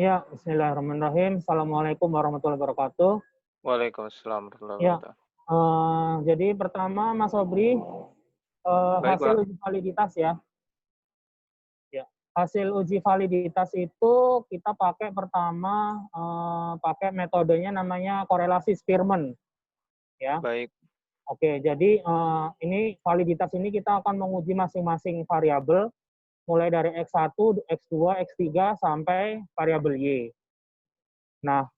Ya, bismillahirrahmanirrahim. Assalamualaikum warahmatullahi wabarakatuh. Waalaikumsalam warahmatullahi Ya, wabarakatuh. jadi pertama Mas Sobri, Baik, hasil Pak. uji validitas ya. Ya, hasil uji validitas itu kita pakai pertama, pakai metodenya namanya korelasi Spearman, ya. Baik, Oke, jadi ini validitas ini kita akan menguji masing-masing variabel, mulai dari X1, X2, X3 sampai variabel Y. Nah,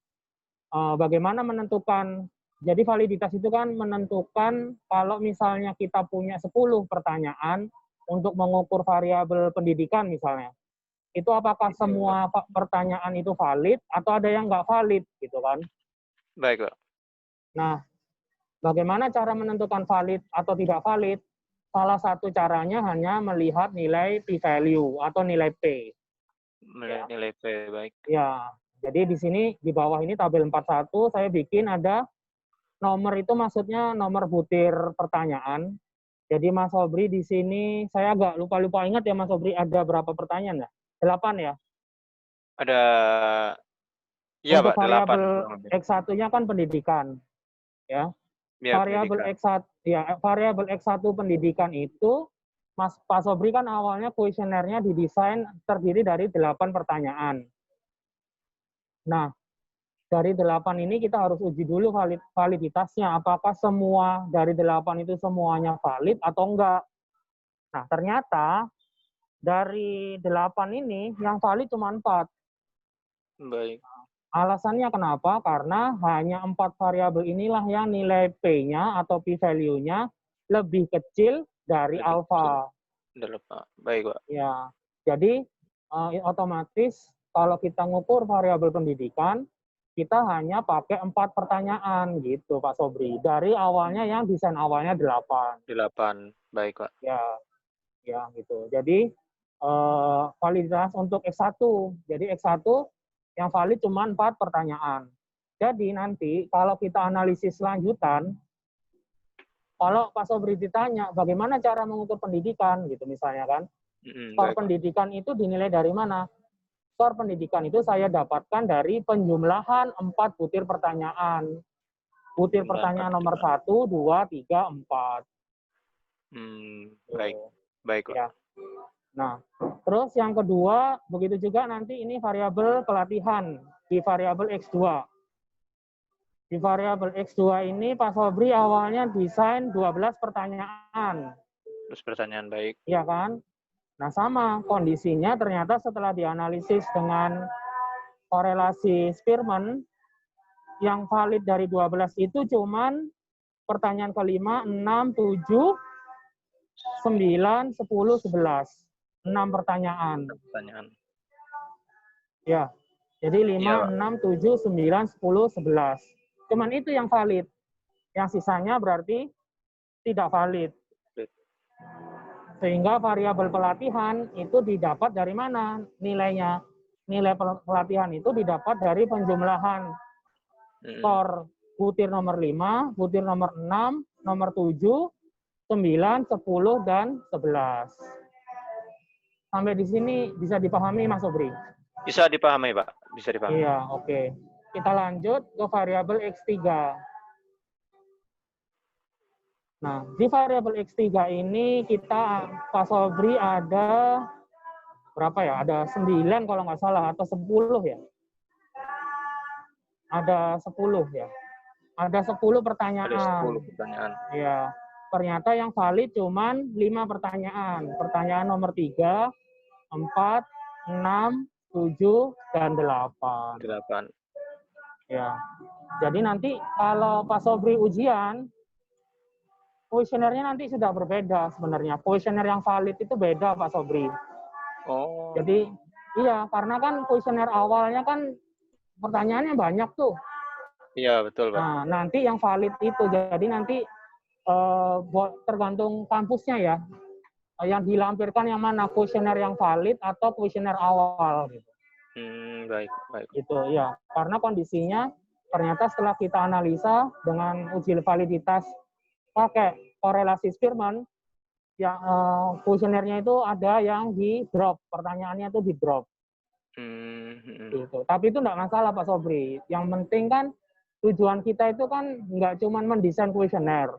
bagaimana menentukan, jadi validitas itu kan menentukan kalau misalnya kita punya 10 pertanyaan untuk mengukur variabel pendidikan misalnya, itu apakah iya, Pak. semua pertanyaan itu valid atau ada yang nggak valid gitu kan. Baik, Pak. Nah, bagaimana cara menentukan valid atau tidak valid? Salah satu caranya hanya melihat nilai p-value atau nilai P. Ya. Nilai P, baik. Ya, jadi di sini di bawah ini tabel 41 saya bikin ada nomor itu maksudnya nomor butir pertanyaan. Jadi Mas Sobri di sini saya agak lupa-lupa ingat ya Mas Sobri ada berapa pertanyaan ya? 8 ya. Ada, iya, Untuk Pak, 8 variabel kurang lebih. X1-nya kan pendidikan, ya. Iya, Variabel pendidikan. X1 ya, variabel X1 pendidikan itu Mas Pak Sobri kan awalnya kuesionernya didesain terdiri dari 8 pertanyaan. Nah, dari 8 ini kita harus uji dulu validitasnya. Apakah semua dari 8 itu semuanya valid atau enggak. Nah, ternyata dari 8 ini yang valid cuma 4. Baik. Alasannya kenapa? Karena hanya 4 variabel inilah yang nilai P-nya atau P-value-nya lebih kecil dari Lebih kecil. alfa. 8. Baik, Pak. Ya, jadi otomatis kalau kita ngukur variabel pendidikan, kita hanya pakai 4 pertanyaan gitu Pak Sobri. Dari awalnya yang desain awalnya 8. 8. Baik, Pak. Ya, ya gitu. Jadi validitas untuk X1. Jadi X1 yang valid cuma 4 pertanyaan. Jadi nanti kalau kita analisis lanjutan, kalau Pak Sobri ditanya bagaimana cara mengukur pendidikan gitu misalnya kan, skor Baik, Pak. pendidikan itu dinilai dari mana? Skor pendidikan itu saya dapatkan dari penjumlahan 4 butir pertanyaan. Butir Jumlah 4 pertanyaan nomor pertanyaan. 1, 2, 3, 4. Baik. Tuh. Baik, Pak. Ya. Nah, terus yang kedua, begitu juga nanti ini variabel pelatihan di variabel X2. Di variabel X2 ini Pak Sobri awalnya desain 12 pertanyaan. Terus pertanyaan baik. Iya kan? Nah, sama kondisinya ternyata setelah dianalisis dengan korelasi Spearman, yang valid dari 12 itu cuman pertanyaan kelima, 6, 7, 9, 10, 11. 6 pertanyaan. Pertanyaan. Ya, jadi Iya, 5, Pak. 6, 7, 9, 10, 11. Cuman itu yang valid. Yang sisanya berarti tidak valid. Sehingga variabel pelatihan itu didapat dari mana nilainya? Nilai pelatihan itu didapat dari penjumlahan skor butir nomor 5, butir nomor 6, nomor 7, 9, 10, dan 11. Sampai di sini bisa dipahami Mas Sobri? Bisa dipahami, Pak. Bisa dipahami. Iya, oke. Kita lanjut ke variabel X3. Nah, di variabel X3 ini kita Pak Sobri ada berapa ya? Ada 9 kalau nggak salah atau 10 ya? Ada 10 ya. Ada 10 Ada pertanyaan. 10 pertanyaan. Ya. Ternyata yang valid cuman 5 pertanyaan. Pertanyaan nomor 3, 4, 6, 7, dan 8. 8. Ya. Jadi nanti kalau Pak Sobri ujian, kuesionernya nanti sudah berbeda sebenarnya. Kuesioner yang valid itu beda Pak Sobri. Oh. Jadi iya, karena kan kuesioner awalnya kan pertanyaannya banyak tuh. Iya, betul, Pak. Nah, nanti yang valid itu. Jadi nanti tergantung kampusnya ya. Yang dilampirkan yang mana, kuesioner yang valid atau kuesioner awal gitu. Baik, baik. Itu ya. Karena kondisinya ternyata setelah kita analisa dengan uji validitas pakai korelasi Spearman, yang kuesionernya itu ada yang di drop, pertanyaannya itu di drop. Gitu. Tapi itu enggak masalah Pak Sobri. Yang penting kan tujuan kita itu kan nggak cuma mendesain kuesioner.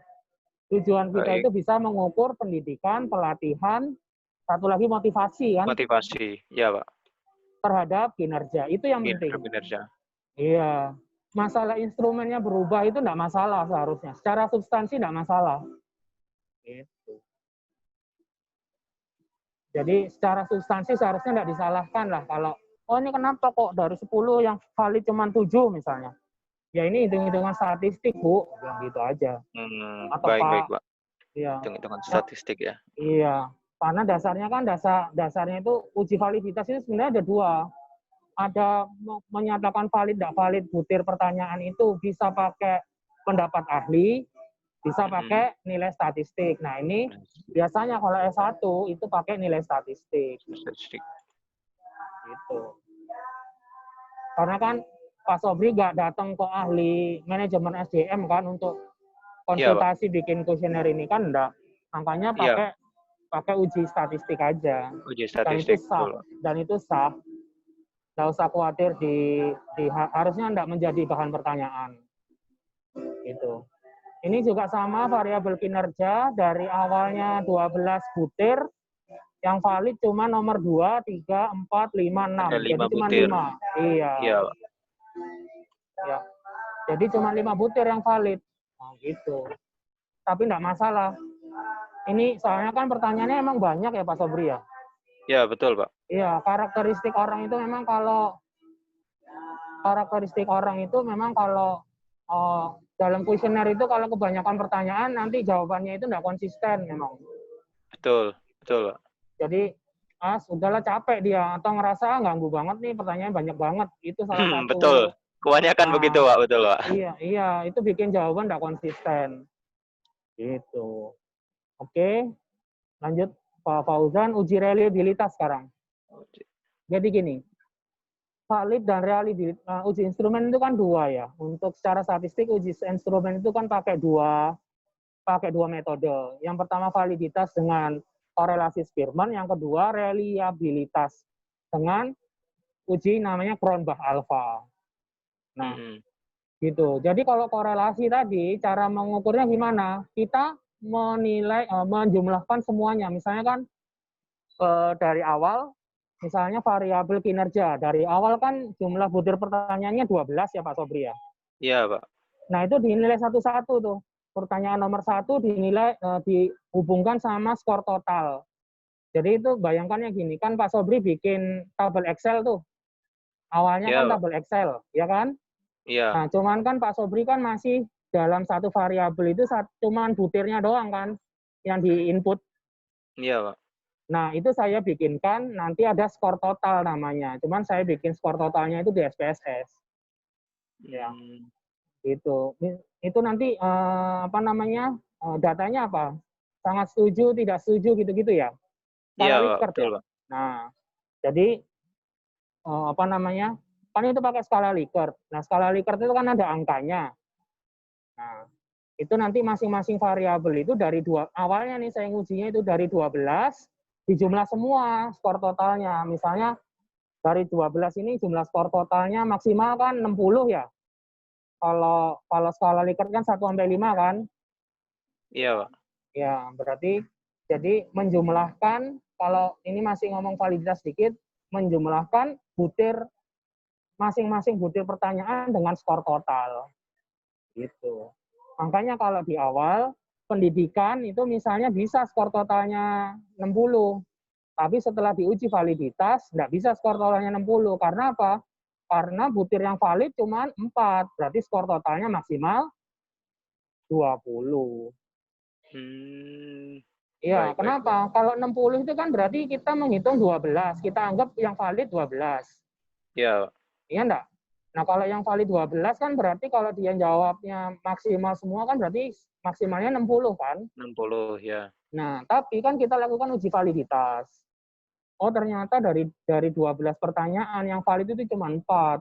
Tujuan kita Baik. itu bisa mengukur pendidikan, pelatihan, satu lagi motivasi kan Motivasi, ya Pak. terhadap kinerja. Itu yang penting. Kinerja. Iya. Masalah instrumennya berubah itu enggak masalah seharusnya. Secara substansi enggak masalah. Gitu. Jadi secara substansi seharusnya enggak disalahkan lah kalau oh ini kenapa kok dari 10 yang valid cuma 7 misalnya. Ya ini hitung-hitungan statistik, Bu. Bilang gitu aja. Atau Baik, Pak. Pak. Iya. Hitung-hitungan statistik ya. Iya. Karena dasarnya kan dasarnya itu uji validitas itu sebenarnya ada dua. Ada menyatakan valid tidak valid butir pertanyaan itu bisa pakai pendapat ahli, bisa pakai nilai statistik. Nah ini biasanya kalau S1 itu pakai nilai statistik. Gitu. Karena kan Pak Sobri nggak datang ke ahli manajemen SDM kan untuk konsultasi bikin kuesioner ini kan enggak. Makanya pakai uji statistik aja. Uji statistik. Dan itu sah. Nggak usah khawatir harusnya enggak menjadi bahan pertanyaan. Gitu. Ini juga sama variabel kinerja dari awalnya 12 butir, yang valid cuma nomor 2, 3, 4, 5, 6. Jadi cuma 5. Iya. Ya. Jadi cuma 5 butir yang valid. Nah, gitu. Tapi enggak masalah. Ini soalnya kan pertanyaannya emang banyak ya Pak Sobri ya? Ya, betul Pak. Iya, karakteristik orang itu memang kalau dalam kuesioner itu kalau kebanyakan pertanyaan nanti jawabannya itu enggak konsisten memang. Betul Pak. Jadi udahlah capek dia atau ngerasa ganggu banget nih pertanyaan banyak banget. Itu salah satu. Betul. Kebanyakan begitu Pak, betul Pak. Iya, itu bikin jawaban enggak konsisten. Gitu. Oke. Lanjut Pak Fauzan, uji reliabilitas sekarang. Jadi gini, valid dan reliabilitas, uji instrumen itu kan dua ya. Untuk secara statistik uji instrumen itu kan pakai dua metode. Yang pertama validitas dengan korelasi Spearman, yang kedua reliabilitas dengan uji namanya Cronbach alpha. Nah, gitu. Jadi kalau korelasi tadi cara mengukurnya gimana? Kita menilai menjumlahkan semuanya. Misalnya kan dari awal misalnya variabel kinerja. Dari awal kan jumlah butir pertanyaannya 12 ya Pak Sobri ya? Iya Pak. Nah itu dinilai satu-satu tuh. Pertanyaan nomor 1 dinilai dihubungkan sama skor total. Jadi itu bayangkannya gini, kan Pak Sobri bikin tabel Excel tuh. Awalnya kan tabel Excel, ya kan? Iya. Nah cuman kan Pak Sobri kan masih dalam satu variabel itu cuman butirnya doang kan yang di-input. Iya Pak. Nah, itu saya bikinkan, nanti ada skor total namanya. Cuman saya bikin skor totalnya itu di SPSS. Ya, gitu. Itu nanti, datanya apa? Sangat setuju, tidak setuju, gitu-gitu ya? Iya Skala Pak, Likert betul ya? Pak. Nah, jadi, kan itu pakai skala Likert. Nah, skala Likert itu kan ada angkanya. Nah, itu nanti masing-masing variabel itu dari awalnya nih saya ngujinya itu dari 12, dijumlah semua skor totalnya. Misalnya dari 12 ini jumlah skor totalnya maksimal kan 60 ya. Kalau skala Likert kan 1 sampai 5 kan? Iya, Pak. Ya, berarti jadi menjumlahkan kalau ini masih ngomong validitas sedikit, menjumlahkan masing-masing butir pertanyaan dengan skor total. Gitu. Makanya kalau di awal pendidikan itu misalnya bisa skor totalnya 60. Tapi setelah diuji validitas, nggak bisa skor totalnya 60. Karena apa? Karena butir yang valid cuma 4. Berarti skor totalnya maksimal 20. Iya, kenapa? Kalau 60 itu kan berarti kita menghitung 12. Kita anggap yang valid 12. Iya, Pak. Iya enggak? Nah, kalau yang valid 12 kan berarti kalau dia jawabnya maksimal semua kan berarti maksimalnya 60 kan? 60, ya. Nah, tapi kan kita lakukan uji validitas. Oh, ternyata dari 12 pertanyaan yang valid itu cuma 4.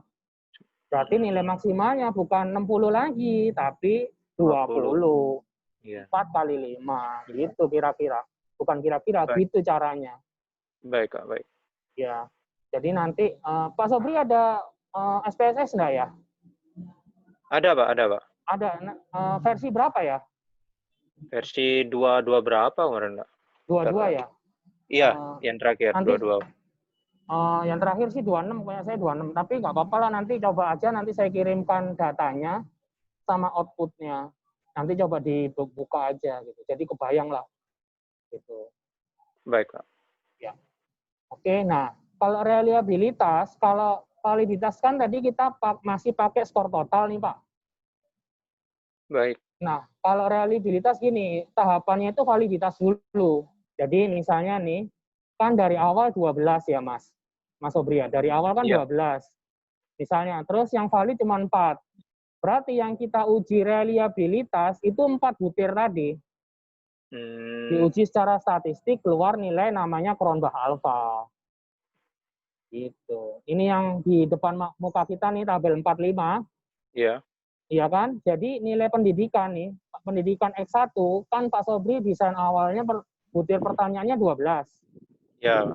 Berarti nilai maksimalnya bukan 60 lagi, tapi 20. 4 kali 5. Gitu kira-kira. Bukan kira-kira, gitu caranya. Baik, Kak. Baik. Ya. Jadi nanti Pak Sobri ada SPSS enggak ya? Ada, Pak, ada, Pak. Ada versi berapa ya? Versi 22 berapa kemarin, Pak? Dua-dua ya? Iya, Eh, yang terakhir nanti 22. yang terakhir sih 26, pokoknya saya 26. Tapi nggak apa-apa lah, nanti coba aja, nanti saya kirimkan datanya sama outputnya. Nanti coba dibuka aja gitu. Jadi kebayang lah gitu. Baik, Pak. Ya. Oke, nah kalau reliabilitas, kalau validitas kan tadi kita masih pakai skor total nih Pak. Baik. Nah, kalau reliabilitas gini, tahapannya itu validitas dulu. Jadi misalnya nih, kan dari awal 12 ya Mas Sobri ya, dari awal kan Iya. 12. Misalnya, terus yang valid cuma 4. Berarti yang kita uji reliabilitas itu 4 butir tadi. Diuji secara statistik, keluar nilai namanya Cronbach alpha. Gitu. Ini yang di depan muka kita nih, tabel 45. Iya. Iya kan? Jadi nilai pendidikan nih, pendidikan X1, kan Pak Sobri desain awalnya butir pertanyaannya 12. Ya.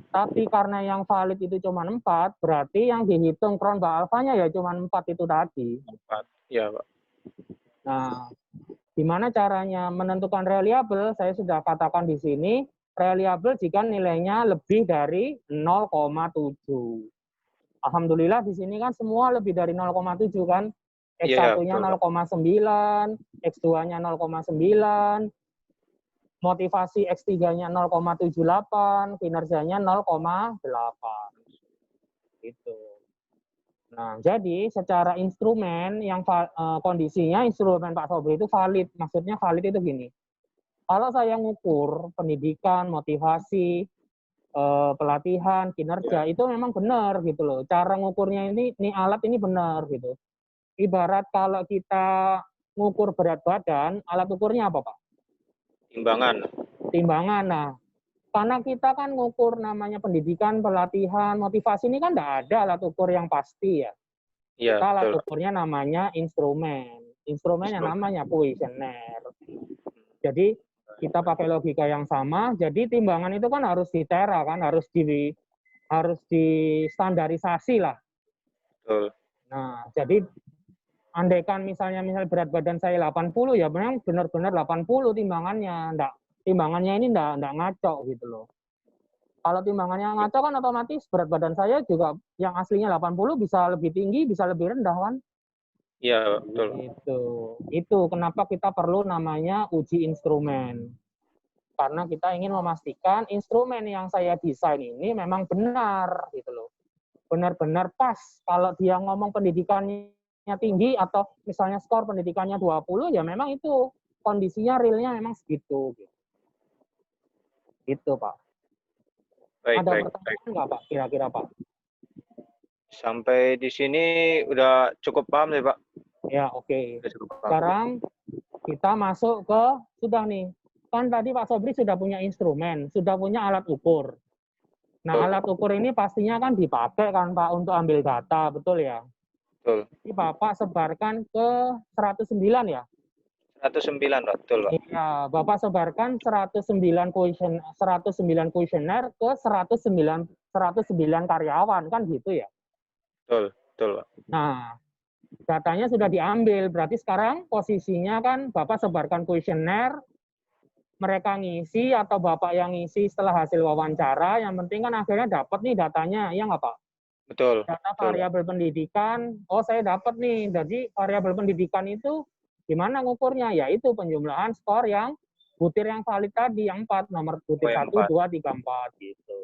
Tapi karena yang valid itu cuma 4, berarti yang dihitung Cronbach alpha-nya ya cuma 4 itu tadi. 4. Ya, Pak. Nah, gimana caranya menentukan reliable? Saya sudah katakan di sini, reliable jika nilainya lebih dari 0,7. Alhamdulillah di sini kan semua lebih dari 0,7 kan. X1-nya 0,9, X2-nya 0,9, motivasi X3-nya 0,78, kinerjanya 0,8. Gitu. Nah, jadi secara instrumen yang kondisinya instrumen Pak Sobri itu valid. Maksudnya valid itu gini. Kalau saya ngukur pendidikan, motivasi, pelatihan, kinerja, itu memang benar gitu loh. Cara ngukurnya ini alat ini benar gitu. Ibarat kalau kita ngukur berat badan, alat ukurnya apa Pak? Timbangan. Timbangan. Nah, karena kita kan ngukur namanya pendidikan, pelatihan, motivasi ini kan tidak ada alat ukur yang pasti ya. Iya, Kita alat betul. ukurnya namanya instrumen. Instrumen yang namanya kuesioner. Jadi kita pakai logika yang sama. Jadi timbangan itu kan harus ditera kan, harus distandarisasi lah. Betul. Nah, jadi andaikan misalnya berat badan saya 80 ya memang benar-benar 80 timbangannya. Timbangannya ini enggak ngaco gitu loh. Kalau timbangannya ngaco kan otomatis berat badan saya juga yang aslinya 80 bisa lebih tinggi, bisa lebih rendah kan? Iya, betul. Itu kenapa kita perlu namanya uji instrumen. Karena kita ingin memastikan instrumen yang saya desain ini memang benar gitu loh. Benar-benar pas. Kalau dia ngomong pendidikannya tinggi atau misalnya skor pendidikannya 20 ya memang itu kondisinya realnya memang segitu. Gitu Pak. Baik, Ada baik, pertanyaan nggak Pak kira-kira Pak? Sampai di sini udah cukup paham sih, Pak. Ya, oke. Sekarang kita masuk ke sudah nih. Kan tadi Pak Sobri sudah punya instrumen, sudah punya alat ukur. Nah, alat ukur ini pastinya kan dipakai kan Pak untuk ambil data, betul ya? Betul. Ini Bapak sebarkan ke 109 ya? 109, Pak. Betul, Pak. Iya, Bapak sebarkan 109 kuesioner ke 109 karyawan kan gitu ya? Betul, betul, Pak. Nah, datanya sudah diambil, berarti sekarang posisinya kan Bapak sebarkan kuesioner, mereka ngisi atau Bapak yang ngisi setelah hasil wawancara, yang penting kan akhirnya dapat nih datanya, ya nggak Pak? Betul. Data Betul, variabel pendidikan, oh saya dapat nih, jadi variabel pendidikan itu gimana ngukurnya? Yaitu penjumlahan skor yang butir yang valid tadi, yang 4, nomor butir 1, 2, 3, 4 gitu.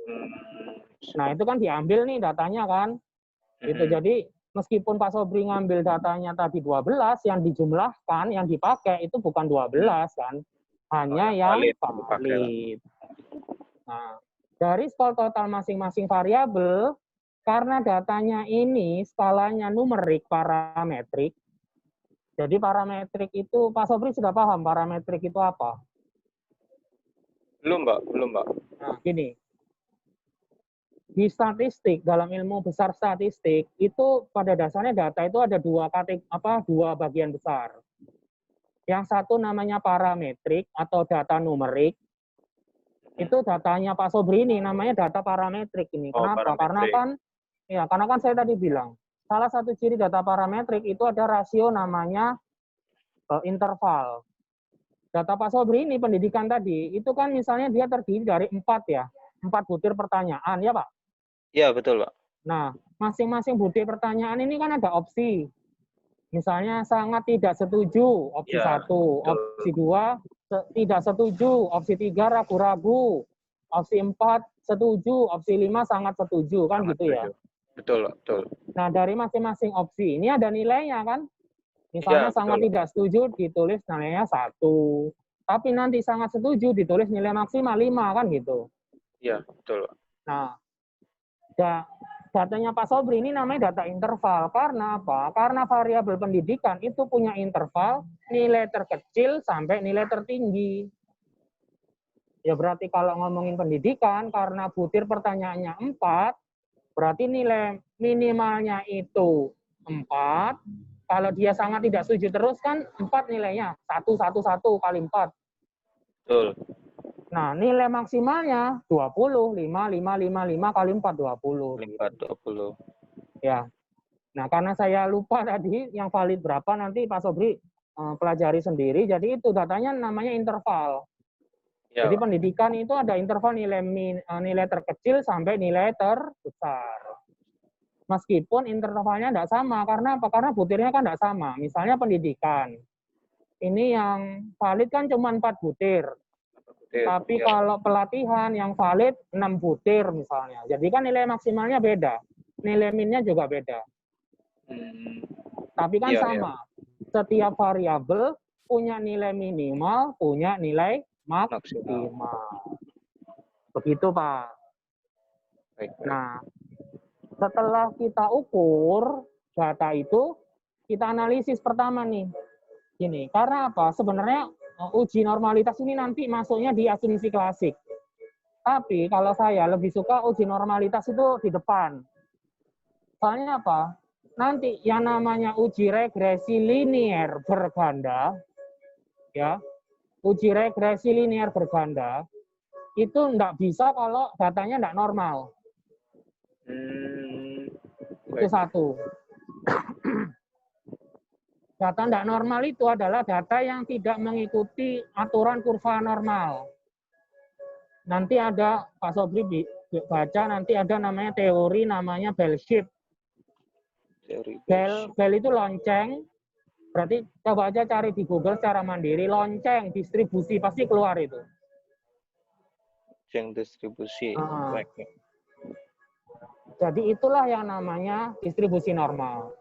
Nah itu kan diambil nih datanya kan, gitu. Jadi meskipun Pak Sobri ngambil datanya tadi 12, yang dijumlahkan, yang dipakai itu bukan 12 kan, hanya yang valid. Nah, dari skor total masing-masing variabel, karena datanya ini skalanya numerik parametrik, jadi parametrik itu, Pak Sobri sudah paham parametrik itu apa? Belum, Pak. Belum, Pak. Nah, gini, di statistik, dalam ilmu besar statistik, itu pada dasarnya data itu ada dua bagian besar. Yang satu namanya parametrik atau data numerik. Itu datanya Pak Sobri ini namanya data parametrik ini. Oh, Kenapa? parametrik. Karena kan saya tadi bilang, salah satu ciri data parametrik itu ada rasio namanya interval. Data Pak Sobri ini pendidikan tadi, itu kan misalnya dia terdiri dari 4 ya, 4 butir pertanyaan ya Pak? Iya, betul Pak. Nah, masing-masing butir pertanyaan ini kan ada opsi. Misalnya sangat tidak setuju, opsi Ya, 1, betul. opsi 2, tidak setuju, opsi 3 ragu-ragu, opsi 4 setuju, opsi 5 sangat setuju, kan Sangat gitu ya. setuju. Betul, betul. Nah, dari masing-masing opsi ini ada nilainya kan. Misalnya Iya, sangat betul. tidak setuju ditulis nilainya 1. Tapi nanti sangat setuju ditulis nilai maksimal 5 kan gitu. Iya, betul. Nah, datanya Pak Sobri ini namanya data interval. Karena apa? Karena variabel pendidikan itu punya interval nilai terkecil sampai nilai tertinggi. Ya berarti kalau ngomongin pendidikan, karena butir pertanyaannya 4, berarti nilai minimalnya itu 4. Kalau dia sangat tidak setuju terus kan 4 nilainya. 1, 1, 1 kali 4. Betul. Nah, nilai maksimalnya 20. 5, 5, 5, 5 kali 4, 20. 4, 20. Ya. Nah, karena saya lupa tadi yang valid berapa, nanti Pak Sobri pelajari sendiri. Jadi itu datanya namanya interval. Ya, Jadi Pak. pendidikan itu ada interval nilai terkecil sampai nilai terbesar. Meskipun intervalnya tidak sama. Karena apa? Karena butirnya kan tidak sama. Misalnya pendidikan. Ini yang valid kan cuma 4 butir. Tapi Ya. kalau pelatihan yang valid 6 butir misalnya. Jadi kan nilai maksimalnya beda. Nilai minnya juga beda. Tapi kan sama. Setiap variabel punya nilai minimal, punya nilai maksimal. Begitu, Pak. Baik. Nah, setelah kita ukur data itu, kita analisis pertama nih. Gini, karena apa? Sebenarnya uji normalitas ini nanti masuknya di asumsi klasik. Tapi kalau saya lebih suka uji normalitas itu di depan. Soalnya apa? Nanti yang namanya uji regresi linear berganda, ya, uji regresi linear berganda, itu enggak bisa kalau datanya enggak normal. Itu satu. Data enggak normal itu adalah data yang tidak mengikuti aturan kurva normal. Nanti ada, Pak Sobri baca, nanti ada namanya teori namanya bell shape. Bell itu lonceng, berarti coba aja cari di Google secara mandiri, lonceng, distribusi, pasti keluar itu. Lonceng distribusi. Jadi itulah yang namanya distribusi normal.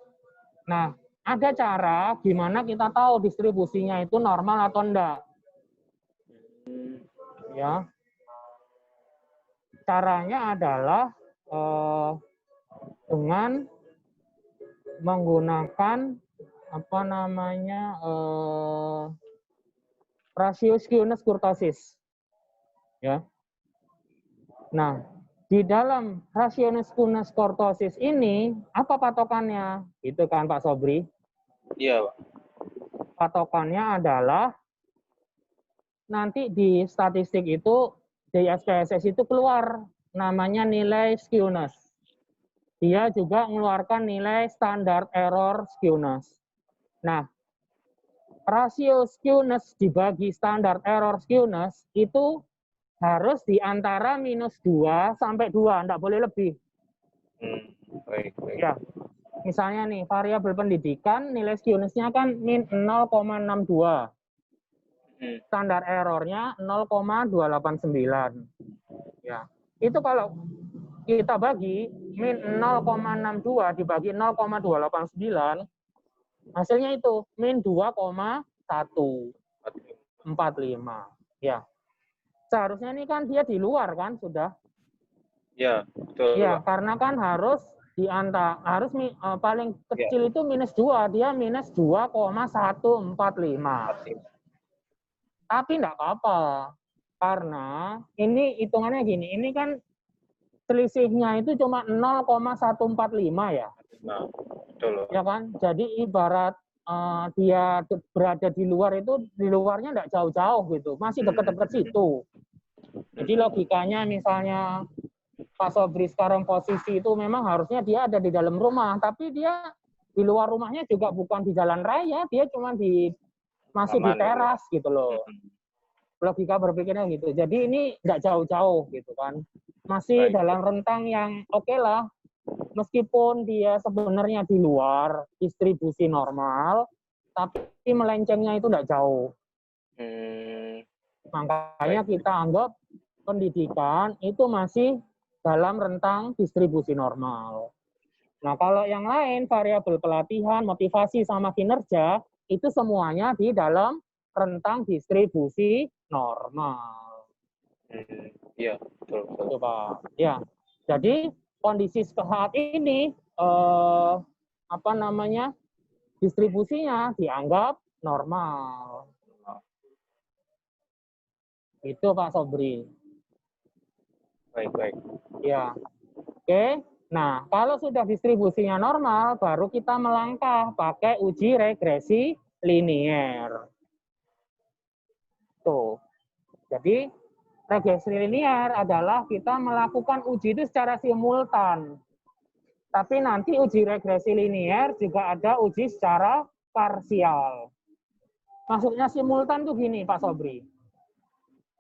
Nah, ada cara gimana kita tahu distribusinya itu normal atau enggak. Ya. Caranya adalah dengan menggunakan apa namanya rasio skewness kurtosis. Ya. Nah, di dalam rasio skewness kurtosis ini apa patokannya? Itu kan Pak Sobri? Iya, Pak. Patokannya adalah nanti di statistik itu di SPSS itu keluar namanya nilai skewness. Dia juga mengeluarkan nilai standard error skewness. Nah, rasio skewness dibagi standard error skewness itu harus di antara -2 sampai 2, enggak boleh lebih. Baik. Ya, misalnya nih, variabel pendidikan nilai skewness-nya kan min 0,62. Standar errornya 0,289. Ya, itu kalau kita bagi min 0,62 dibagi 0,289, hasilnya itu min 2,145. Ya. Seharusnya ini kan dia di luar kan sudah. Ya, betul. Ya, Pak. karena kan harus paling kecil itu -2, dia -2,145. Tapi enggak apa-apa. Karena ini hitungannya gini, ini kan selisihnya itu cuma 0,145 ya. Nah, betul. Ya kan? Jadi ibarat dia berada di luar itu, di luarnya enggak jauh-jauh gitu. Masih dekat-dekat situ. Jadi logikanya misalnya Pak Sobri sekarang posisi itu memang harusnya dia ada di dalam rumah, tapi dia di luar rumahnya juga bukan di jalan raya, dia cuma masih di teras gitu loh. Logika berpikirnya gitu. Jadi ini nggak jauh-jauh gitu kan. Masih dalam rentang yang oke lah. Meskipun dia sebenarnya di luar distribusi normal, tapi melencengnya itu nggak jauh. Makanya kita anggap pendidikan itu masih dalam rentang distribusi normal. Nah, kalau yang lain, variabel pelatihan, motivasi, sama kinerja, itu semuanya di dalam rentang distribusi normal. Iya, betul. Itu, Pak. Ya, jadi kondisi saat ini, distribusinya dianggap normal. Itu, Pak Sobri. Baik. Ya, oke. Nah, kalau sudah distribusinya normal, baru kita melangkah pakai uji regresi linier. Tuh. Jadi, regresi linier adalah kita melakukan uji itu secara simultan. Tapi nanti uji regresi linier juga ada uji secara parsial. Maksudnya simultan tuh gini, Pak Sobri.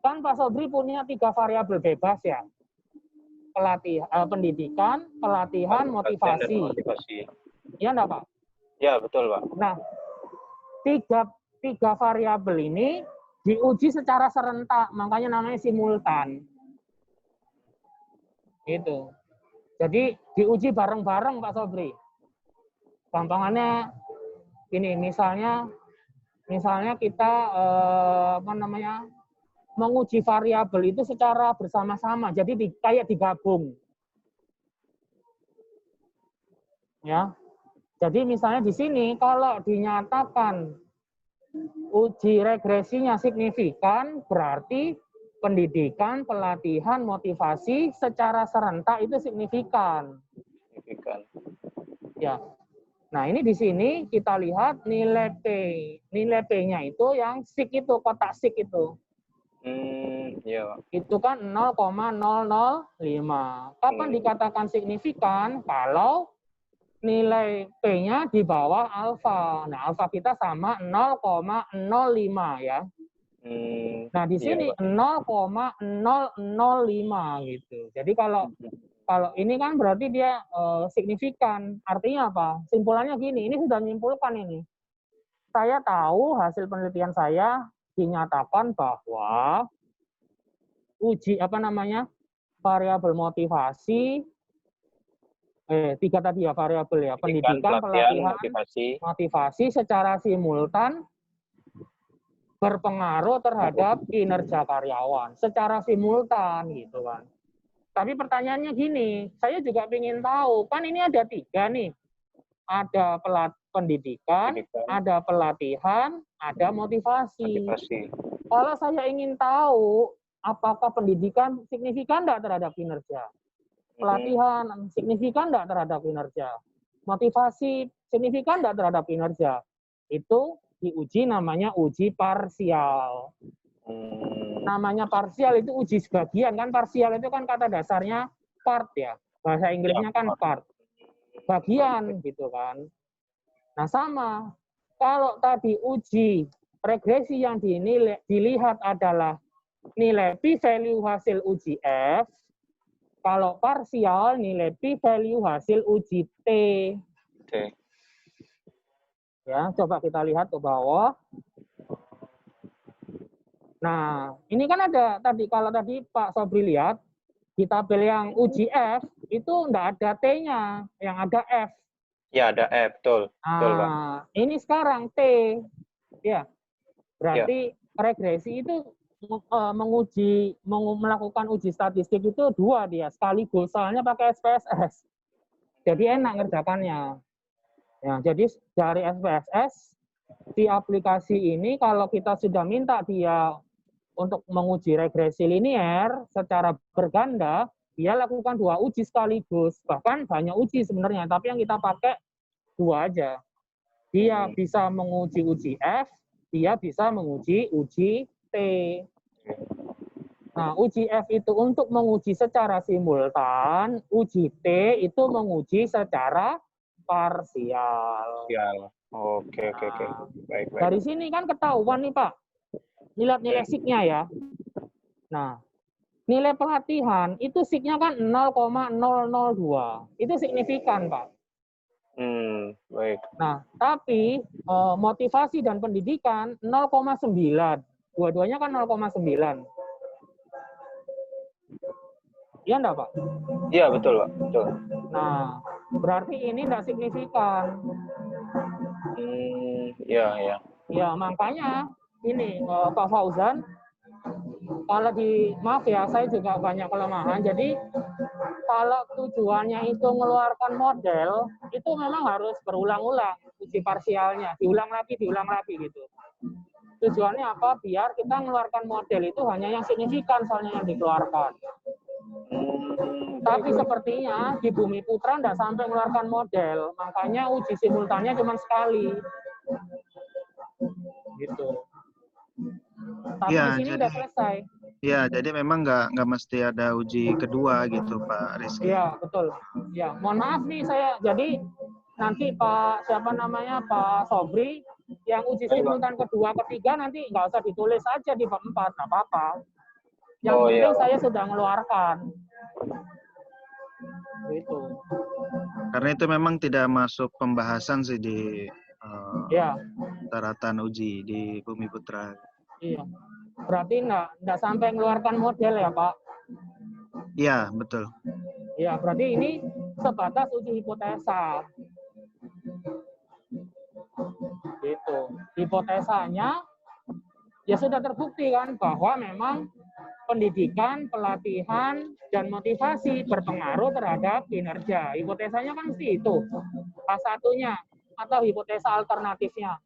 Kan Pak Sobri punya 3 variabel bebas ya. Pendidikan, pelatihan, motivasi. Iya enggak, Pak? Ya, betul, Pak. Nah, tiga variabel ini diuji secara serentak, makanya namanya simultan. Itu. Jadi diuji bareng-bareng, Pak Sobri. Gampangannya ini, misalnya kita menguji variabel itu secara bersama-sama, jadi kayak digabung. Ya. Jadi misalnya di sini kalau dinyatakan uji regresinya signifikan, berarti pendidikan, pelatihan, motivasi secara serentak itu signifikan. Ya. Nah, ini di sini kita lihat nilai P. Nilai P-nya itu yang sig itu, kotak sig itu. Iya, Pak. Itu kan 0,005. Kapan dikatakan signifikan? Kalau nilai P-nya di bawah alfa. Nah, alfa kita sama 0,05 ya. Nah, di sini 0,005 gitu. Jadi kalau ini kan berarti dia signifikan. Artinya apa? Simpulannya gini, ini sudah menyimpulkan ini. Saya tahu hasil penelitian saya dinyatakan bahwa uji variabel motivasi, 3 tadi ya variabel ya, pendidikan, pelatihan, motivasi secara simultan berpengaruh terhadap kinerja karyawan secara simultan gitu kan. Tapi pertanyaannya gini, saya juga ingin tahu, kan ini ada 3 nih, ada pendidikan, ada pelatihan, ada motivasi. Kalau saya ingin tahu apakah pendidikan signifikan enggak terhadap kinerja, pelatihan signifikan enggak terhadap kinerja, motivasi signifikan enggak terhadap kinerja, itu diuji namanya uji parsial. Namanya parsial itu uji sebagian, kan parsial itu kan kata dasarnya part ya, bahasa Inggrisnya kan part, bagian gitu kan. Nah sama, kalau tadi uji regresi yang dilihat adalah nilai p-value hasil uji F, kalau parsial nilai p-value hasil uji T. Ya, coba kita lihat ke bawah. Nah, ini kan ada tadi, kalau tadi Pak Sobri lihat, di tabel yang uji F, itu enggak ada T-nya, yang ada F. Ya, ada F, betul. Betul, Pak. Ini sekarang T. Ya. Berarti regresi itu melakukan uji statistik itu 2 dia, sekaligus, soalnya pakai SPSS. Jadi enak ngerjakannya. Ya, jadi dari SPSS, di aplikasi ini kalau kita sudah minta dia untuk menguji regresi linier secara berganda, dia lakukan 2 uji sekaligus. Bahkan banyak uji sebenarnya, tapi yang kita pakai 2 aja. Dia bisa menguji uji F, dia bisa menguji uji T. Nah, uji F itu untuk menguji secara simultan, uji T itu menguji secara parsial. Ya. Oke, oke, oke. Nah, Baik, baik. dari sini kan ketahuan nih Pak, nilai SIG-nya ya. Nah, nilai pelatihan itu SIG-nya kan 0,002. Itu signifikan Pak. Baik. Nah, tapi motivasi dan pendidikan 0,9. Dua-duanya kan 0,9. Iya enggak, Pak? Iya, betul, Pak. Betul. Nah, berarti ini enggak signifikan. Iya, iya. Ya, makanya ini Pak Fauzan, kalau maaf ya, saya juga banyak kelemahan. Jadi, kalau tujuannya itu mengeluarkan model, itu memang harus berulang-ulang uji parsialnya, diulang lagi gitu. Tujuannya apa? Biar kita mengeluarkan model itu hanya yang signifikan soalnya yang dikeluarkan. Tapi sepertinya di Bumi Putra tidak sampai mengeluarkan model, makanya uji simultannya cuma sekali. Gitu. Tapi ya, di sini jadi, udah selesai. Ya, jadi memang nggak mesti ada uji kedua gitu, Pak Rizky. Iya, betul. Ya, mohon maaf nih saya. Jadi nanti Pak Pak Sobri yang uji simultan kedua, ketiga nanti nggak usah ditulis aja di bab 4, nggak apa-apa. Yang penting saya sudah mengeluarkan. Gitu. Karena itu memang tidak masuk pembahasan sih di daratan uji di Bumi Putra. Iya. Berarti enggak sampai mengeluarkan model ya, Pak? Iya, betul. Iya, berarti ini sebatas uji hipotesa. Gitu. Hipotesanya ya sudah terbukti kan bahwa memang pendidikan, pelatihan, dan motivasi berpengaruh terhadap kinerja. Hipotesanya kan mesti itu. Satunya atau hipotesa alternatifnya.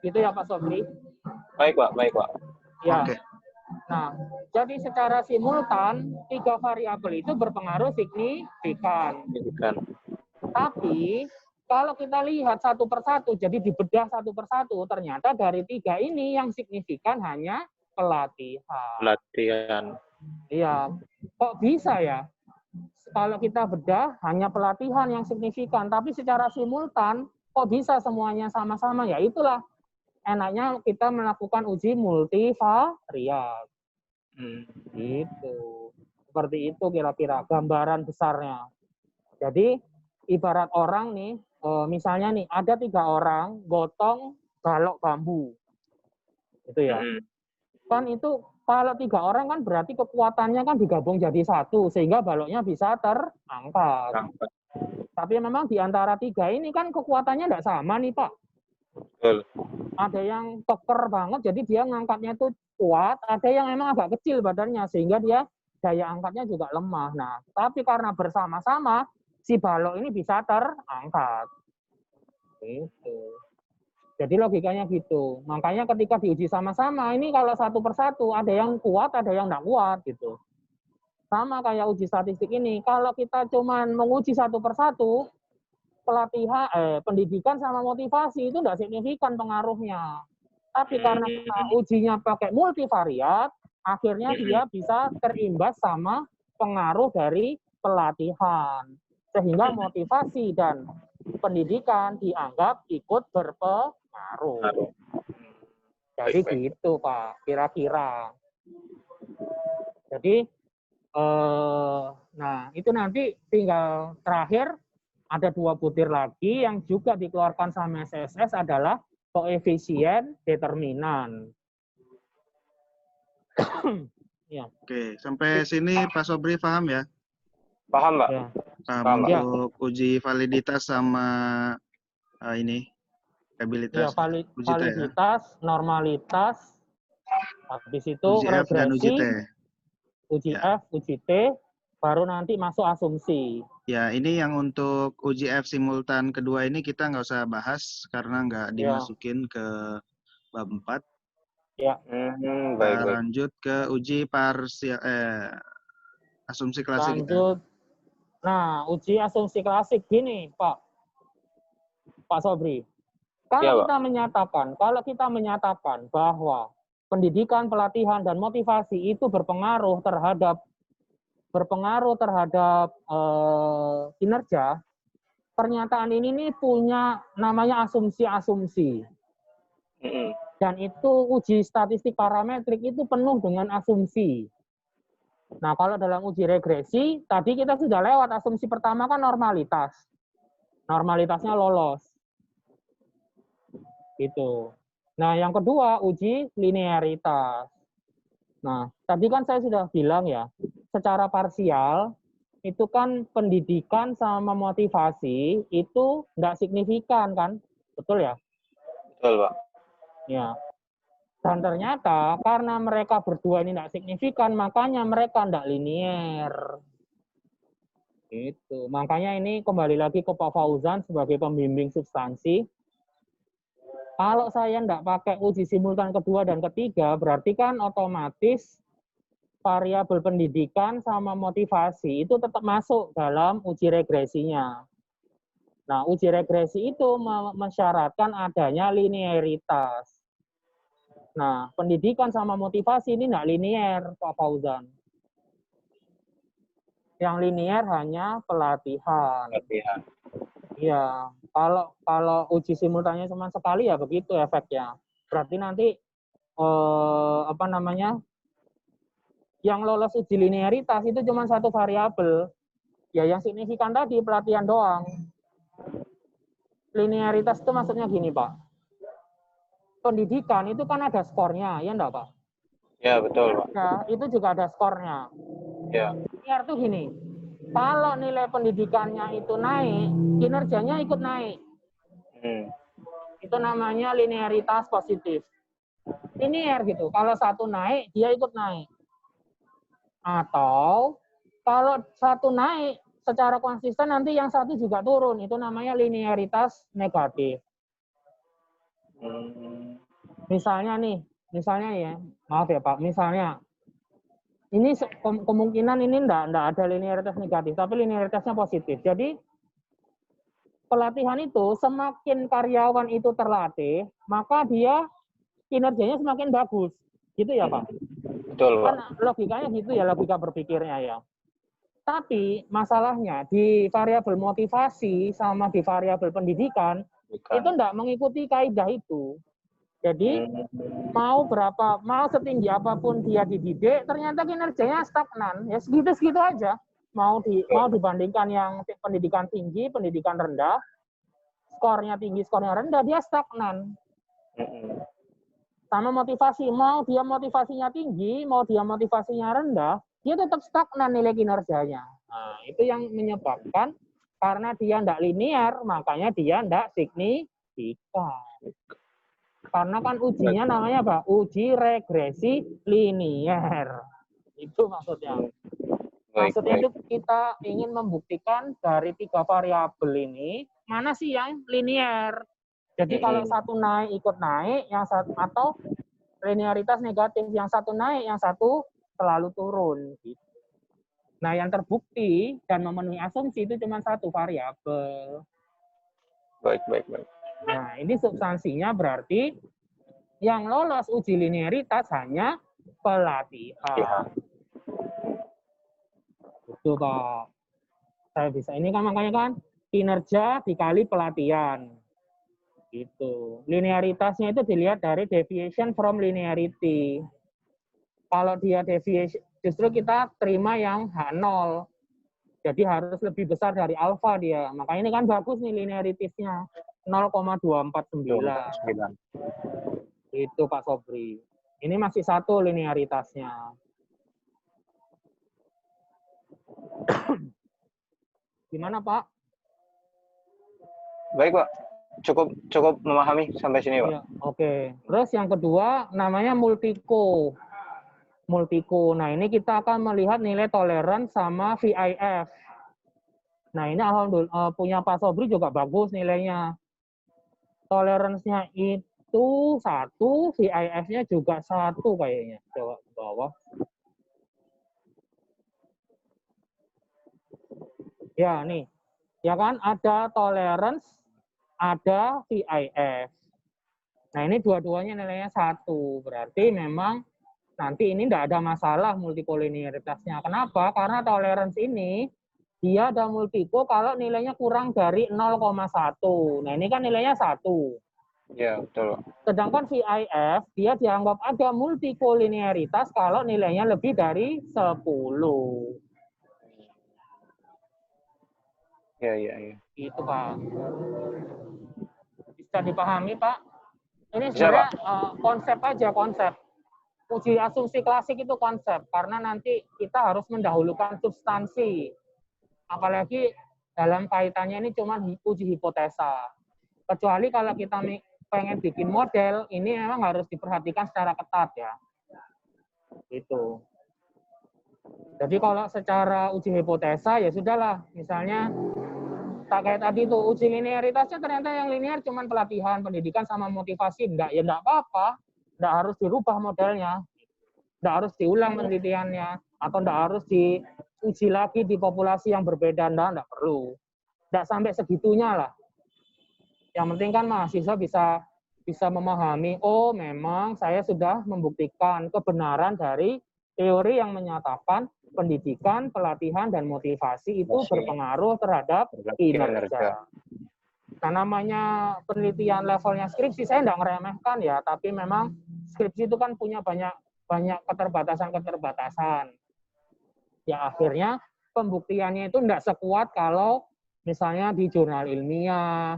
Gitu ya Pak Sobri? Baik, Pak. Baik, Pak. Ya. Okay. Nah, jadi secara simultan, 3 variabel itu berpengaruh signifikan. Tapi, kalau kita lihat satu persatu, jadi dibedah satu persatu, ternyata dari 3 ini yang signifikan hanya pelatihan. Pelatihan. Iya. Kok bisa ya? Kalau kita bedah, hanya pelatihan yang signifikan. Tapi secara simultan, kok bisa semuanya sama-sama? Ya itulah enaknya kita melakukan uji multivariat. Gitu. Seperti itu kira-kira gambaran besarnya. Jadi ibarat orang nih, misalnya nih ada 3 orang gotong balok bambu. Itu ya. Kan itu kalau 3 orang kan berarti kekuatannya kan digabung jadi satu sehingga baloknya bisa terangkat. Tapi memang di antara 3 ini kan kekuatannya tidak sama nih Pak. Betul. Ada yang keker banget, jadi dia ngangkatnya itu kuat. Ada yang memang agak kecil badannya, sehingga dia daya angkatnya juga lemah. Nah, tapi karena bersama-sama, si balok ini bisa terangkat. Gitu. Jadi logikanya gitu. Makanya ketika diuji sama-sama, ini kalau satu persatu, ada yang kuat, ada yang tidak kuat. Gitu. Sama kayak uji statistik ini. Kalau kita cuma menguji satu persatu, pelatihan, pendidikan sama motivasi itu tidak signifikan pengaruhnya. Tapi karena kita ujinya pakai multivariat, akhirnya dia bisa terimbas sama pengaruh dari pelatihan. Sehingga motivasi dan pendidikan dianggap ikut berpengaruh. Jadi gitu Pak, kira-kira. Jadi, nah itu nanti tinggal terakhir, ada 2 butir lagi yang juga dikeluarkan sama SSS adalah koefisien determinan. Ya. Oke, sampai sini Pak Sobri paham ya? Paham, Pak. Ya. Paham untuk uji validitas sama ini stabilitas. Ya, validitas, normalitas, habis itu uji F dan uji T. Uji F, uji T, baru nanti masuk asumsi. Ya, ini yang untuk uji F simultan kedua ini kita nggak usah bahas karena nggak dimasukin ke bab 4. Ya. Kita lanjut ke uji parsial, asumsi klasik. Lanjut. Nah, uji asumsi klasik gini, Pak Sobri. Iya, Pak. Kalau kita menyatakan bahwa pendidikan, pelatihan, dan motivasi itu berpengaruh terhadap kinerja, pernyataan ini nih punya namanya asumsi-asumsi. Dan itu uji statistik parametrik itu penuh dengan asumsi. Nah, kalau dalam uji regresi, tadi kita sudah lewat asumsi pertama kan normalitas. Normalitasnya lolos. Gitu. Nah, yang kedua uji linearitas. Nah, tadi kan saya sudah bilang ya, secara parsial itu kan pendidikan sama motivasi itu nggak signifikan kan, betul ya? Betul, Pak. Ya. Dan ternyata karena mereka berdua ini nggak signifikan, makanya mereka nggak linier. Itu. Makanya ini kembali lagi ke Pak Fauzan sebagai pembimbing substansi. Kalau saya nggak pakai uji simultan kedua dan ketiga, berarti kan otomatis variabel pendidikan sama motivasi itu tetap masuk dalam uji regresinya. Nah, uji regresi itu mensyaratkan adanya linearitas. Nah, pendidikan sama motivasi ini nggak linier, Pak Fauzan. Yang linier hanya pelatihan. Pelatihan. Iya, kalau uji simultannya cuma sekali ya begitu efeknya. Berarti nanti yang lolos uji linearitas itu cuma satu variabel. Ya yang signifikan tadi pelatihan doang. Linearitas itu maksudnya gini, Pak. Pendidikan itu kan ada skornya, ya enggak, Pak? Ya, betul, Pak. Ya, itu juga ada skornya. Ya. Linear itu gini. Kalau nilai pendidikannya itu naik, kinerjanya ikut naik. Itu namanya linearitas positif. Linear gitu. Kalau satu naik, dia ikut naik. Atau kalau satu naik secara konsisten, nanti yang satu juga turun. Itu namanya linearitas negatif. Misalnya ya, maaf ya Pak, misalnya ini kemungkinan ini enggak ada linearitas negatif, tapi linearitasnya positif. Jadi pelatihan itu semakin karyawan itu terlatih, maka dia kinerjanya semakin bagus. Gitu ya Pak? Betul, Pak. Kan logikanya gitu ya, logika berpikirnya ya. Tapi masalahnya di variabel motivasi sama di variabel pendidikan itu enggak mengikuti kaidah itu. Jadi mau setinggi apapun dia dididik, ternyata kinerjanya stagnan. Ya segitu-segitu aja. Mau dibandingkan yang pendidikan tinggi, pendidikan rendah, skornya tinggi, skornya rendah, dia stagnan. Sama motivasi, mau dia motivasinya tinggi, mau dia motivasinya rendah, dia tetap stagnan nilai kinerjanya. Nah, itu yang menyebabkan karena dia tidak linear, makanya dia tidak signifikan. Karena kan ujinya namanya apa? Uji regresi linear. Itu maksudnya. Maksudnya itu kita ingin membuktikan dari 3 variabel ini, mana sih yang linear. Jadi kalau satu naik ikut naik, yang satu atau linearitas negatif, yang satu naik, yang satu selalu turun. Nah, yang terbukti dan memenuhi asumsi itu cuma satu variabel. Baik. Nah, ini substansinya berarti yang lolos uji linearitas hanya pelatihan. Itu Pak. Saya bisa. Ini kan makanya kan kinerja dikali pelatihan. Gitu. Linearitasnya itu dilihat dari deviation from linearity. Kalau dia deviation, justru kita terima yang H0. Jadi harus lebih besar dari alfa dia. Makanya ini kan bagus nih linearitasnya. 0,249. Itu Pak Sobri. Ini masih satu linearitasnya. Gimana Pak? Baik Pak. Cukup memahami sampai sini Pak. Ya, oke. Terus yang kedua namanya multiko. Nah ini kita akan melihat nilai toleransi sama VIF. Nah ini alhamdulillah punya Pak Sobri juga bagus nilainya. Toleransinya itu 1, VIF-nya juga 1 kayaknya. Coba ke bawah. Ya nih, ya kan ada toleransi, ada VIF. Nah, ini dua-duanya nilainya 1. Berarti memang nanti ini tidak ada masalah multikolinearitasnya. Kenapa? Karena tolerance ini dia ada multiko kalau nilainya kurang dari 0,1. Nah, ini kan nilainya 1. Ya, betul. Sedangkan VIF, dia dianggap ada multikolinearitas kalau nilainya lebih dari 10. Ya, ya, ya. Itu, Pak. Bisa dipahami, Pak? Ini Bisa, sebenarnya Pak. konsep aja, konsep. Uji asumsi klasik itu konsep, karena nanti kita harus mendahulukan substansi. Apalagi dalam kaitannya ini cuma uji hipotesa. Kecuali kalau kita pengen bikin model, ini memang harus diperhatikan secara ketat ya. Itu. Jadi kalau secara uji hipotesa ya sudahlah, misalnya tak kayak tadi itu uji linearitasnya ternyata yang linear cuma pelatihan, pendidikan sama motivasi, enggak ya enggak apa-apa, enggak harus dirubah modelnya, enggak harus diulang penelitiannya, atau enggak harus diuji lagi di populasi yang berbeda, enggak perlu, enggak sampai segitunya lah. Yang penting kan mahasiswa bisa memahami, oh memang saya sudah membuktikan kebenaran dari teori yang menyatakan pendidikan, pelatihan, dan motivasi itu berpengaruh terhadap kinerja. Nah, namanya penelitian levelnya skripsi, saya tidak ngeremehkan ya, tapi memang skripsi itu kan punya banyak keterbatasan-keterbatasan. Ya akhirnya pembuktiannya itu tidak sekuat kalau misalnya di jurnal ilmiah,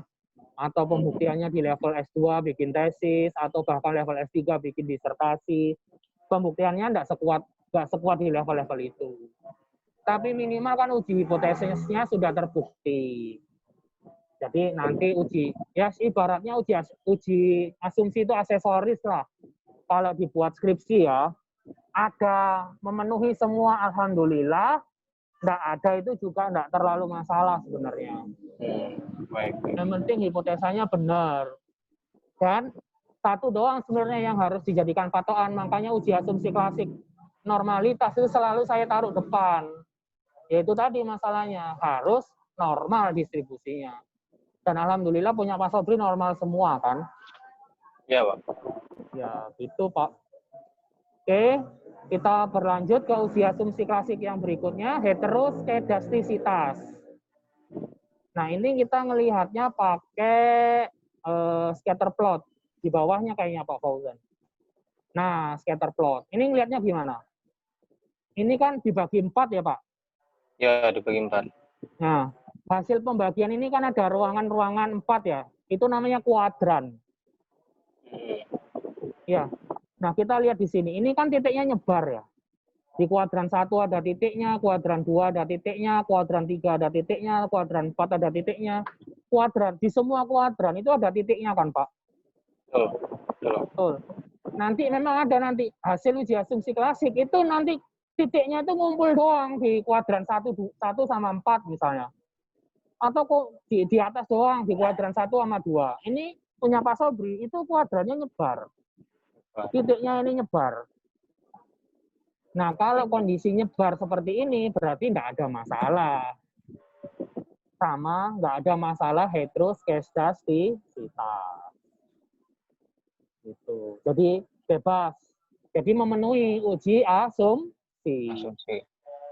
atau pembuktiannya di level S2 bikin tesis, atau bahkan level S3 bikin disertasi. Pembuktiannya tidak sekuat di level-level itu. Tapi minimal kan uji hipotesisnya sudah terbukti. Jadi nanti ya ibaratnya uji asumsi itu aksesoris lah. Kalau dibuat skripsi ya, ada memenuhi semua alhamdulillah, tidak ada itu juga tidak terlalu masalah sebenarnya. Yang penting hipotesanya benar. Dan satu doang sebenarnya yang harus dijadikan patokan, makanya uji asumsi klasik normalitas itu selalu saya taruh depan. Yaitu tadi masalahnya, harus normal distribusinya. Dan alhamdulillah punya Pak Sobri normal semua kan? Ya, Pak. Ya, gitu Pak. Oke, kita berlanjut ke uji asumsi klasik yang berikutnya, heteroskedastisitas. Nah, ini kita ngelihatnya pakai scatter plot. Di bawahnya kayaknya Pak Fauzan. Nah, scatter plot. Ini ngelihatnya gimana? Ini kan dibagi 4 ya, Pak? Ya, dibagi 4. Nah, hasil pembagian ini kan ada ruangan-ruangan 4 ya. Itu namanya kuadran. Ya. Nah, kita lihat di sini. Ini kan titiknya nyebar ya. Di kuadran 1 ada titiknya, kuadran 2 ada titiknya, kuadran 3 ada titiknya, kuadran 4 ada titiknya. Kuadran, di semua kuadran itu ada titiknya kan, Pak? Betul. Nanti memang ada nanti hasil uji asumsi klasik itu nanti titiknya itu ngumpul doang di kuadran 1 sama 4 misalnya. Atau kok di atas doang di kuadran 1 sama 2. Ini punya Pak Sobri itu kuadrannya nyebar. Titiknya ini nyebar. Nah, kalau kondisi nyebar seperti ini berarti tidak ada masalah. Sama nggak ada masalah heteroskedastisitas. Gitu. Jadi bebas. Jadi memenuhi uji asumsi.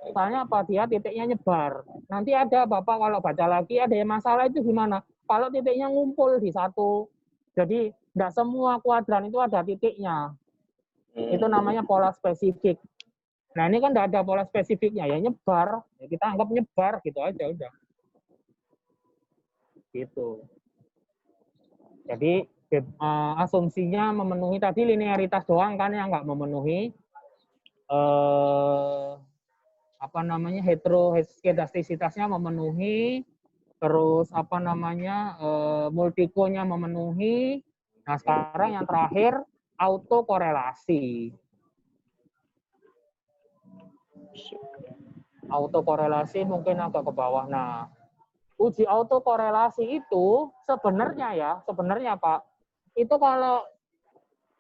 Misalnya apa? Dia titiknya nyebar. Nanti ada Bapak kalau baca lagi ada yang masalah itu gimana? Kalau titiknya ngumpul di satu. Jadi tidak semua kuadran itu ada titiknya. Itu namanya pola spesifik. Nah ini kan tidak ada pola spesifiknya ya nyebar. Ya, kita anggap nyebar gitu aja udah. Gitu. Jadi asumsinya memenuhi tadi linearitas doang kan yang nggak memenuhi apa namanya heteroskedastisitasnya memenuhi, terus apa namanya multikonya memenuhi. Nah sekarang yang terakhir autokorelasi. Autokorelasi mungkin agak ke bawah. Nah uji autokorelasi itu sebenarnya Pak, itu kalau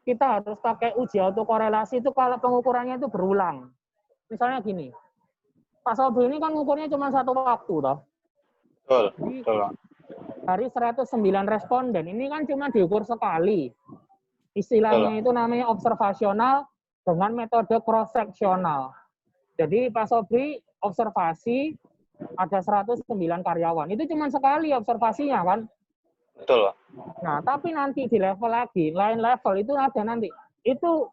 kita harus pakai uji autokorelasi itu kalau pengukurannya itu berulang. Misalnya gini, Pak Sobri ini kan ngukurnya cuma satu waktu, toh. Betul. Dari 109 responden, ini kan cuma diukur sekali. Istilahnya itu namanya observasional dengan metode cross-seksional. Jadi Pak Sobri observasi ada 109 karyawan. Itu cuma sekali observasinya kan. Betul, Pak. Nah, tapi nanti di level lagi, lain level itu ada nanti. Itu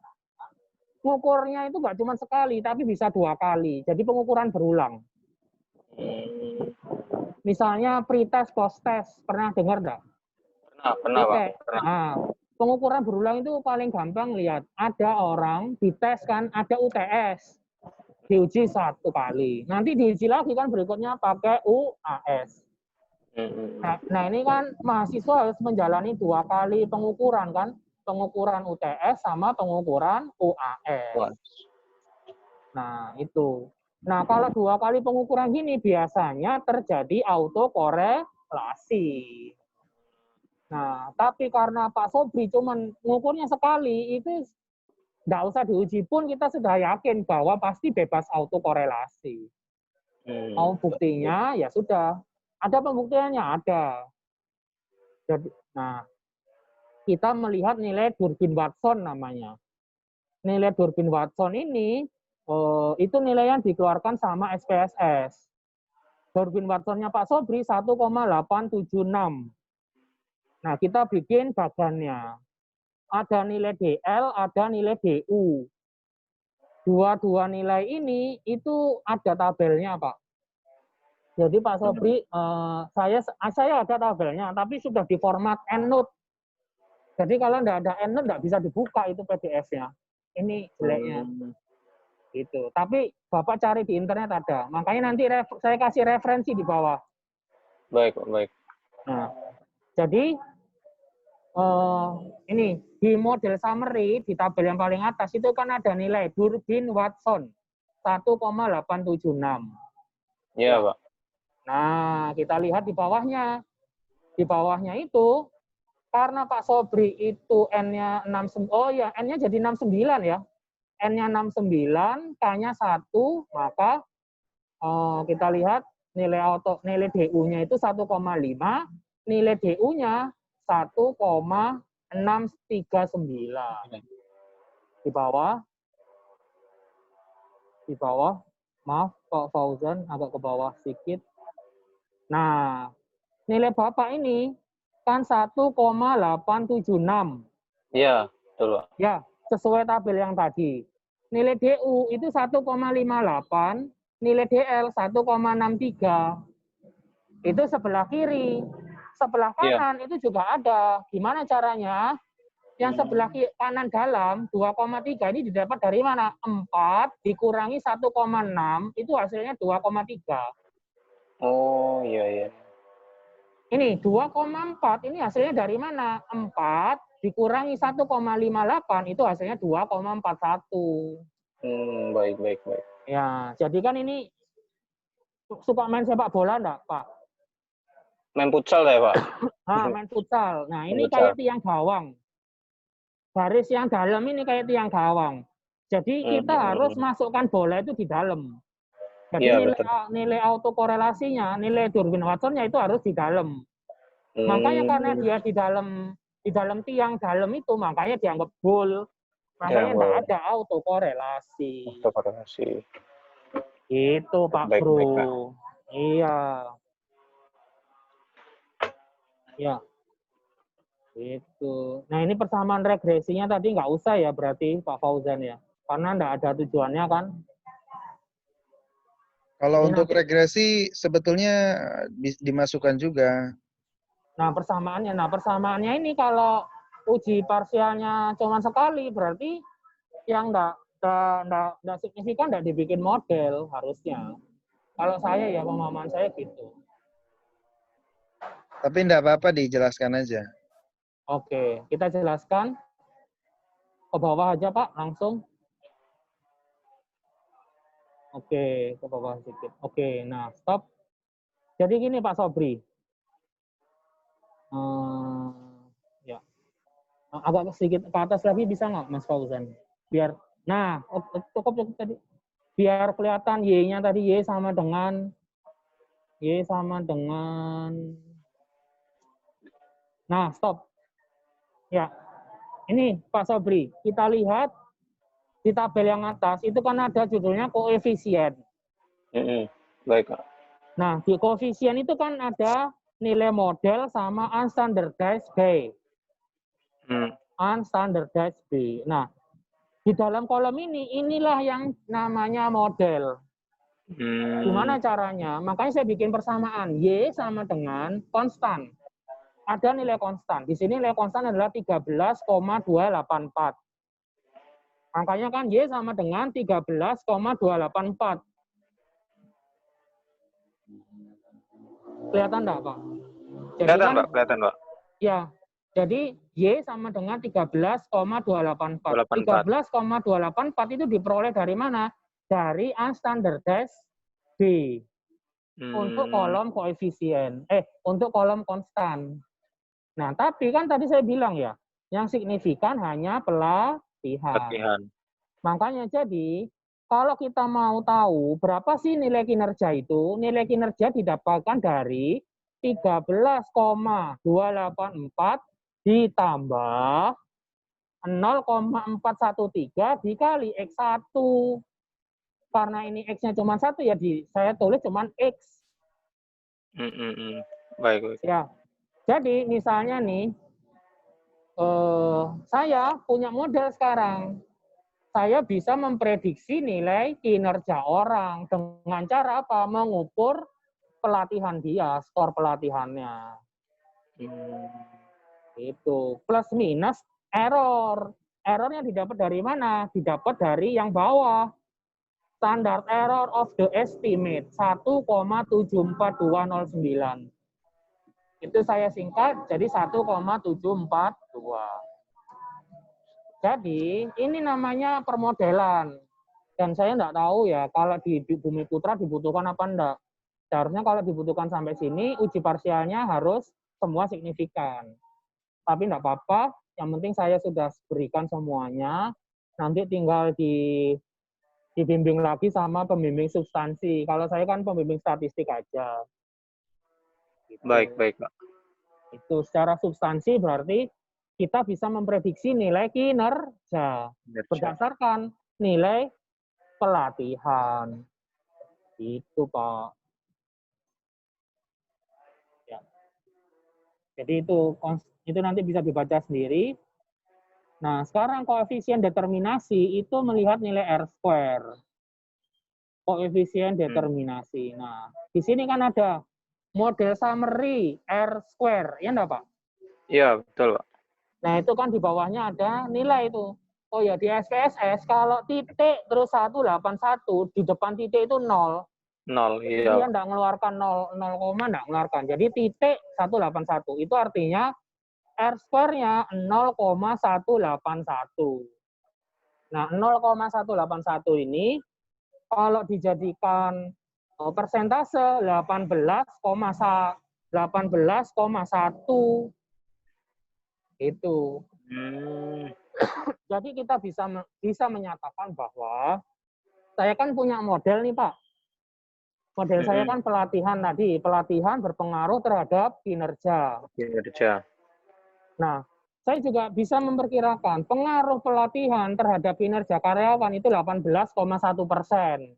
ngukurnya itu nggak cuma sekali, tapi bisa 2 kali. Jadi pengukuran berulang. Misalnya pre-test, post-test. Pernah dengar nggak? Pernah, Pak. Pernah. Nah, pengukuran berulang itu paling gampang lihat. Ada orang dites kan, ada UTS. Diuji 1 kali. Nanti diuji lagi kan berikutnya pakai UAS. Nah, ini kan mahasiswa harus menjalani 2 kali pengukuran kan. Pengukuran UTS sama pengukuran UAS. Nah, itu. Nah, kalau 2 kali pengukuran gini biasanya terjadi autokorelasi. Nah, tapi karena Pak Sobri cuman ngukurnya sekali, itu nggak usah diuji pun kita sudah yakin bahwa pasti bebas autokorelasi. Mau buktinya ya sudah. Ada pembuktiannya, ada. Jadi, nah, kita melihat nilai Durbin-Watson namanya. Nilai Durbin-Watson ini itu nilai yang dikeluarkan sama SPSS. Durbin-Watsonnya Pak Sobri 1,876. Nah, kita bikin bagannya. Ada nilai DL, ada nilai DU. Dua-dua nilai ini itu ada tabelnya, Pak. Jadi Pak Sobri, saya ada tabelnya, tapi sudah di format EndNote. Jadi kalau nggak ada EndNote nggak bisa dibuka itu PDF-nya. Ini jeleknya. Gitu. Tapi Bapak cari di internet ada. Makanya nanti saya kasih referensi di bawah. Baik, Pak. Baik. Nah, jadi ini di model summary di tabel yang paling atas itu kan ada nilai Durbin-Watson 1,876. Iya, Pak. Nah, kita lihat di bawahnya. Di bawahnya itu karena Pak Sobri itu N-nya 69. Oh ya, N-nya jadi 69 ya. N-nya 69, K-nya 1, maka kita lihat nilai DU-nya itu 1,5, nilai DU-nya 1,639. Di bawah, maaf Pak Fauzan, agak ke bawah sedikit. Nah, nilai Bapak ini kan 1,876. Iya, betul, Pak. Ya, sesuai tabel yang tadi. Nilai DU itu 1,58, nilai DL 1,63. Itu sebelah kiri. Sebelah kanan itu juga ada. Gimana caranya? Yang sebelah kanan dalam 2,3 ini didapat dari mana? 4 dikurangi 1,6 itu hasilnya 2,3. Oh, iya. Ini 2,4 ini hasilnya dari mana? 4 dikurangi 1,58 itu hasilnya 2,41. Baik. Ya, jadi kan ini suka main sepak bola enggak, Pak? Main futsal ya, Pak? Main futsal. Nah, ini kayak tiang gawang. Garis yang dalam ini kayak tiang gawang. Jadi kita harus masukkan bola itu di dalam. Jadi nilai autokorelasinya, nilai Durbin-Watsonnya itu harus di dalam. Makanya karena dia di dalam tiang dalam itu, makanya dianggap gol. Makanya tidak ada autokorelasi. Itu Pak Bro. Baik, Pak. Iya. Ya. Itu. Nah, ini persamaan regresinya tadi nggak usah ya berarti Pak Fauzan ya. Karena nggak ada tujuannya kan. Kalau Ini untuk nanti, regresi sebetulnya dimasukkan juga. Nah, persamaannya ini kalau uji parsialnya cuma sekali berarti yang nggak signifikan nggak dibikin model harusnya. Kalau saya ya pemahaman saya gitu. Tapi enggak apa-apa dijelaskan aja. Oke, kita jelaskan ke bawah aja Pak, langsung. Oke, ke bawah sedikit. Oke, nah stop. Jadi gini Pak Sobri. Ya, agak sedikit ke atas lagi bisa nggak Mas Fauzan? Biar, nah cukup tadi. Biar kelihatan Y-nya tadi Y sama dengan nah stop. Ya, ini Pak Sobri, kita lihat di tabel yang atas itu kan ada judulnya koefisien. Baik, Pak. Nah, di koefisien itu kan ada nilai model sama unstandardized B. Unstandardized B. Nah, di dalam kolom ini, inilah yang namanya model. Gimana caranya? Makanya saya bikin persamaan. Y sama dengan konstan. Ada nilai konstan. Di sini nilai konstan adalah 13,284. Makanya kan Y sama dengan 13,284. Kelihatan enggak, Pak? Jadi Kelihatan, kan, Pak. Kelihatan, Pak. Ya, jadi Y sama dengan 13,284. 284. 13,284 itu diperoleh dari mana? Dari unstandardized B. Untuk kolom koefisien. Untuk kolom konstan. Nah, tapi kan tadi saya bilang ya, yang signifikan hanya pelatihan. Makanya jadi, kalau kita mau tahu berapa sih nilai kinerja itu, nilai kinerja didapatkan dari 13,284 ditambah 0,413 dikali X1. Karena ini X-nya cuma 1, ya saya tulis cuma X. Baik. Ya, jadi misalnya nih, saya punya model sekarang. Saya bisa memprediksi nilai kinerja orang dengan cara apa? Mengukur pelatihan dia, skor pelatihannya. Itu plus minus error. Errornya didapat dari mana? Didapat dari yang bawah. Standard error of the estimate 1,74209. Itu saya singkat jadi 1,742. Jadi ini namanya permodelan. Dan saya enggak tahu ya kalau di Bumi Putra dibutuhkan apa enggak. Seharusnya kalau dibutuhkan sampai sini uji parsialnya harus semua signifikan. Tapi enggak apa-apa, yang penting saya sudah berikan semuanya. Nanti tinggal dibimbing lagi sama pembimbing substansi. Kalau saya kan pembimbing statistik aja. Gitu. Baik, Pak. Itu secara substansi berarti kita bisa memprediksi nilai kinerja berdasarkan nilai pelatihan. Itu, Pak. Ya. Jadi itu nanti bisa dibaca sendiri. Nah, sekarang koefisien determinasi itu melihat nilai R-square. Koefisien determinasi. Nah, di sini kan ada model summary R-square, ya enggak, Pak? Iya, betul, Pak. Nah, itu kan di bawahnya ada nilai itu. Oh ya, di SPSS kalau titik terus 181, di depan titik itu 0. 0, iya. Dia enggak mengeluarkan 0, enggak mengeluarkan. Jadi titik 181. Itu artinya R-square-nya 0,181. Nah, 0,181 ini kalau dijadikan persentase 18,1 itu. Jadi kita bisa menyatakan bahwa saya kan punya model nih, Pak. Model saya kan pelatihan tadi, pelatihan berpengaruh terhadap kinerja. Nah, saya juga bisa memperkirakan pengaruh pelatihan terhadap kinerja karyawan itu 18,1%.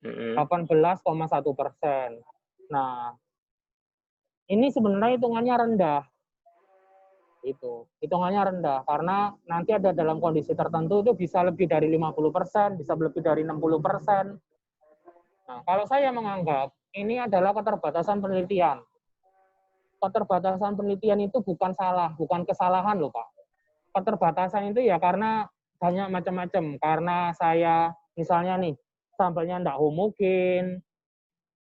18,1%. Nah, ini sebenarnya hitungannya rendah. Itu hitungannya rendah karena nanti ada dalam kondisi tertentu itu bisa lebih dari 50%, bisa lebih dari 60%. Nah, kalau saya menganggap ini adalah keterbatasan penelitian. Keterbatasan penelitian itu bukan kesalahan loh, Pak. Keterbatasan itu ya karena banyak macam-macam. Karena saya misalnya nih, sampelnya enggak homogen,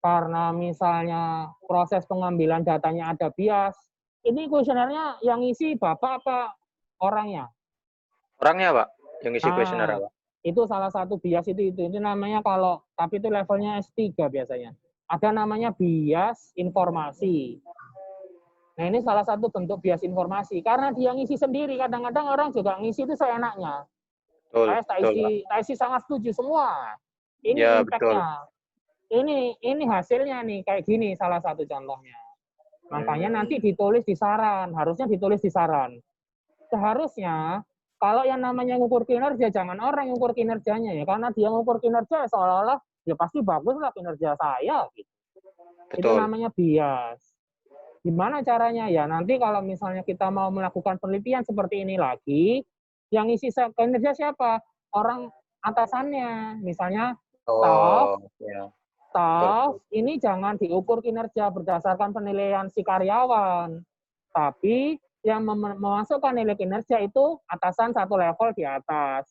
karena misalnya proses pengambilan datanya ada bias. Ini kuesionernya yang ngisi Bapak apa orangnya? Orangnya, Pak. Yang ngisi kuesioner, Pak. Itu salah satu bias itu namanya tapi itu levelnya S3 biasanya. Ada namanya bias informasi. Nah, ini salah satu bentuk bias informasi karena dia ngisi sendiri. Kadang-kadang orang juga ngisi itu seenaknya. Saya tak isi sangat setuju semua. Ini ya, impact-nya. Ini hasilnya nih kayak gini salah satu contohnya. Makanya nanti ditulis di saran, harusnya ditulis di saran. seharusnya kalau yang namanya ngukur kinerja, jangan orang yang ngukur kinerjanya ya, karena dia ngukur kinerja seolah-olah ya pasti bagus lah kinerja saya. Gitu. Itu Betul. namanya bias. Gimana caranya? Ya nanti kalau misalnya kita mau melakukan penelitian seperti ini lagi, yang isi kinerja siapa? Orang atasannya. Misalnya staff, Oh, ya. staff Betul. ini jangan diukur kinerja berdasarkan penilaian si karyawan. Tapi yang memasukkan nilai kinerja itu atasan satu level di atas.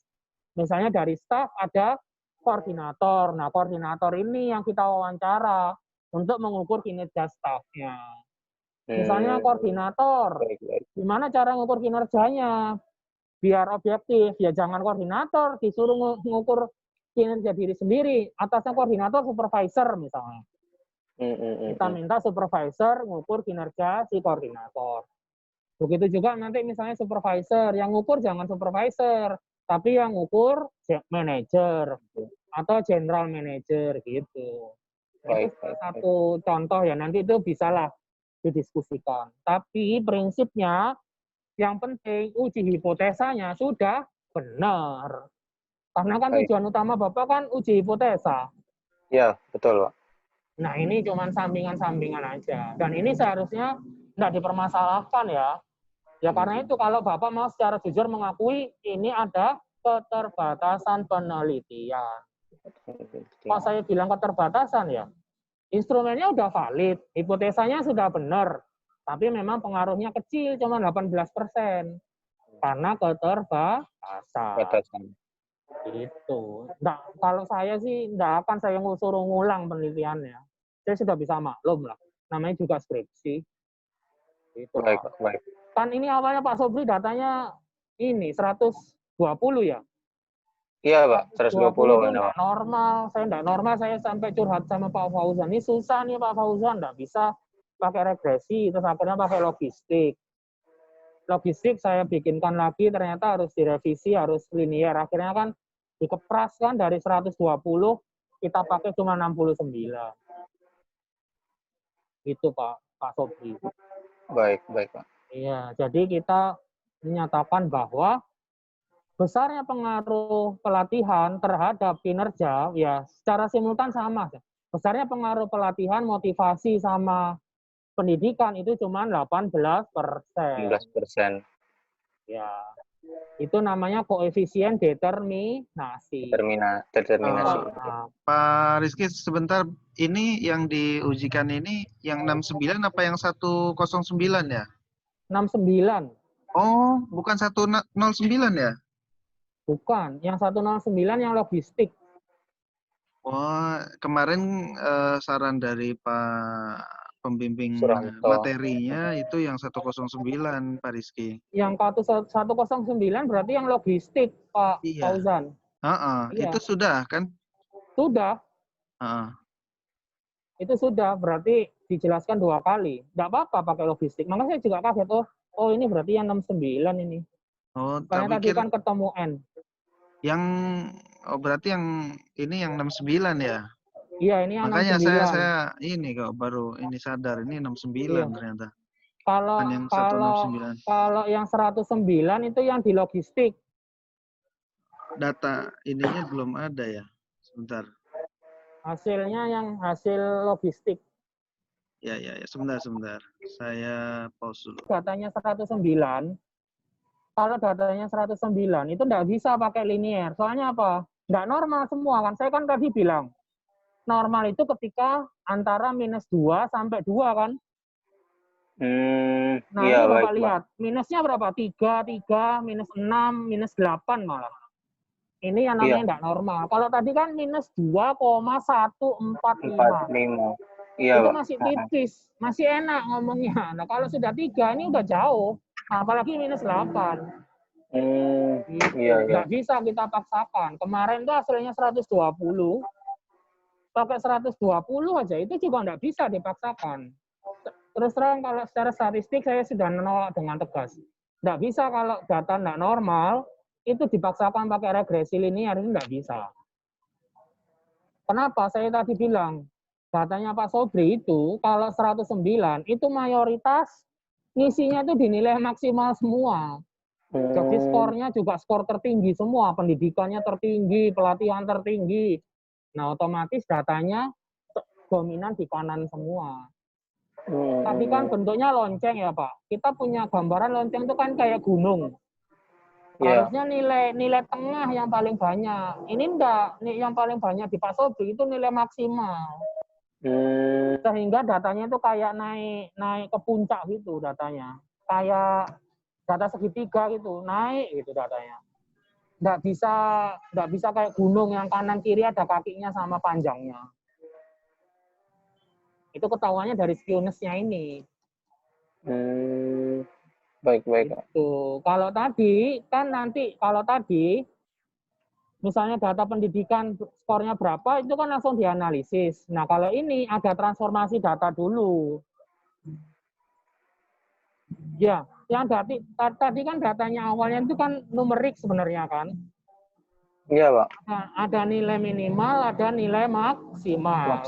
Misalnya dari staff ada koordinator. Nah, koordinator ini yang kita wawancara untuk mengukur kinerja staffnya. Misalnya koordinator, Baik, baik. gimana cara ngukur kinerjanya? Biar objektif, ya jangan koordinator, disuruh ngukur kinerja diri sendiri. Atasnya koordinator, supervisor misalnya. Kita minta supervisor ngukur kinerja si koordinator. Begitu juga nanti misalnya supervisor, yang ngukur jangan supervisor, tapi yang ngukur manajer atau general manager gitu. Baik, Itu baik, satu contoh ya, nanti itu bisalah didiskusikan. Tapi prinsipnya yang penting uji hipotesanya sudah benar. Karena kan baik. tujuan utama Bapak kan uji hipotesa. Ya, betul, Pak. Nah, ini cuma sampingan-sampingan aja. Dan ini seharusnya tidak dipermasalahkan ya. Ya karena itu kalau Bapak mau secara jujur mengakui ini ada keterbatasan penelitian. Kok saya bilang keterbatasan ya? Instrumennya udah valid, hipotesanya sudah benar, tapi memang pengaruhnya kecil, cuma 18%. Karena keterbatasan. Batasan. Itu. Nah, kalau saya sih tidak akan saya suruh ngulang penelitiannya. Saya sudah bisa maklum lah. Namanya juga skripsi. Itu, Baik, Pak. baik. Kan ini awalnya Pak Sobri datanya ini 120 ya. Iya, Pak. 120 120 itu Anda, enggak Pak. normal. Saya enggak normal, saya sampai curhat sama Pak Fauzan. Ini susah nih Pak Fauzan, enggak bisa pakai regresi, terus akhirnya pakai logistik. Logistik saya bikinkan lagi, ternyata harus direvisi, harus linear. Akhirnya kan dikepras kan dari 120, kita pakai cuma 69. Itu Pak Sobri. Baik, baik, Pak. Iya, jadi kita menyatakan bahwa besarnya pengaruh pelatihan terhadap kinerja ya secara simultan sama. Besarnya pengaruh pelatihan, motivasi sama pendidikan itu cuma 18%. 19%. Ya, itu namanya koefisien determinasi. Determinasi. Pak Rizky, sebentar, ini yang diujikan ini yang 69 apa yang 109 ya? 69. Oh, bukan 109 ya? Bukan, yang 109 yang logistik. Oh, kemarin saran dari Pak pembimbing Suranto. materinya itu yang 109, Pak Rizky. Yang 109 berarti yang logistik, Pak Iya. Fauzan. Iya. Itu sudah kan? Sudah. Itu sudah, berarti dijelaskan 2 kali. Tidak apa-apa pakai logistik. Makanya saya juga kaget, oh ini berarti yang 69 ini. Oh, Karena tadi kan ketemu N. Berarti yang ini yang 69 ya? Iya, ini yang Makanya 69. saya ini kok baru ini sadar ini 69 ternyata. Kalau yang 109 itu yang di logistik. Data ininya belum ada ya. Sebentar. Hasilnya yang hasil logistik. Ya, sebentar. Saya pause dulu. Datanya 109. Kalau datanya 109 itu enggak bisa pakai linear. Soalnya apa? Enggak normal semua kan. Saya kan tadi bilang normal itu ketika antara -2 sampai 2 kan. Nah, iya, ini Bapak baik, lihat. Minusnya berapa? 3, -6, -8 malah. Ini yang namanya enggak normal. Kalau tadi kan -2,145. Iya, itu Pak. masih tipis. Masih enak ngomongnya. Nah, kalau sudah 3 ini udah jauh. Apalagi -8. Iya. Nggak bisa kita paksakan. Kemarin tuh hasilnya 120. Pakai 120 aja itu juga nggak bisa dipaksakan. Terus terang kalau secara statistik saya sudah menolak dengan tegas. Nggak bisa kalau data nggak normal, itu dipaksakan pakai regresi linear, itu nggak bisa. Kenapa? Saya tadi bilang, datanya Pak Sobri itu, kalau 109, itu mayoritas ngisinya itu dinilai maksimal semua. Jadi skornya juga skor tertinggi semua, pendidikannya tertinggi, pelatihan tertinggi. Nah, otomatis datanya dominan di kanan semua. Tapi kan bentuknya lonceng ya Pak. Kita punya gambaran lonceng itu kan kayak gunung. Harusnya nilai tengah yang paling banyak. Ini enggak, yang paling banyak di Pak Sobri itu nilai maksimal. Sehingga datanya itu kayak naik ke puncak gitu datanya. Kayak data segitiga gitu, naik gitu datanya. Nggak bisa kayak gunung yang kanan kiri ada kakinya sama panjangnya. Itu ketahuannya dari skewness-nya ini. Baik. Itu. Kalau tadi misalnya data pendidikan skornya berapa itu kan langsung dianalisis. Nah, kalau ini ada transformasi data dulu. Ya, yang tadi kan datanya awalnya itu kan numerik sebenarnya kan. Iya, Pak. Nah, ada nilai minimal, ada nilai maksimal.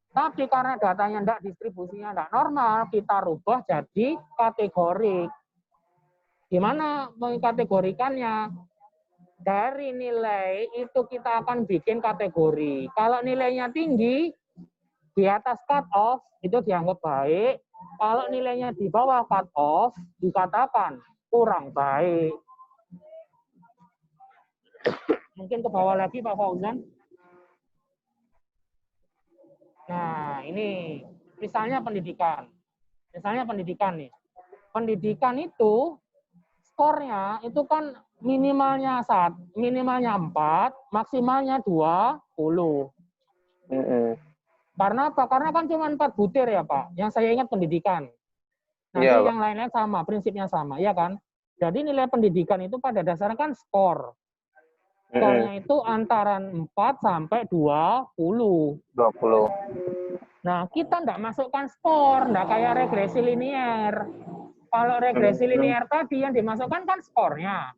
Tapi karena datanya enggak, distribusinya enggak normal, kita rubah jadi kategori. Gimana mengkategorikannya? Dari nilai itu kita akan bikin kategori. Kalau nilainya tinggi, di atas cut off, itu dianggap baik. Kalau nilainya di bawah cut off, dikatakan kurang baik. Mungkin ke bawah lagi Pak Fauzan. Nah, ini misalnya pendidikan. Misalnya pendidikan nih. Pendidikan itu skornya itu kan minimalnya 4, maksimalnya 20. Karena apa? Karena kan cuma 4 butir ya Pak. Yang saya ingat pendidikan. Nanti Iya, yang lainnya sama, prinsipnya sama, ya kan? Jadi nilai pendidikan itu pada dasarnya kan skor. Skornya itu antara 4 sampai 20. Nah, kita enggak masukkan skor, enggak kayak regresi linier. Kalau regresi linier tadi yang dimasukkan kan skornya.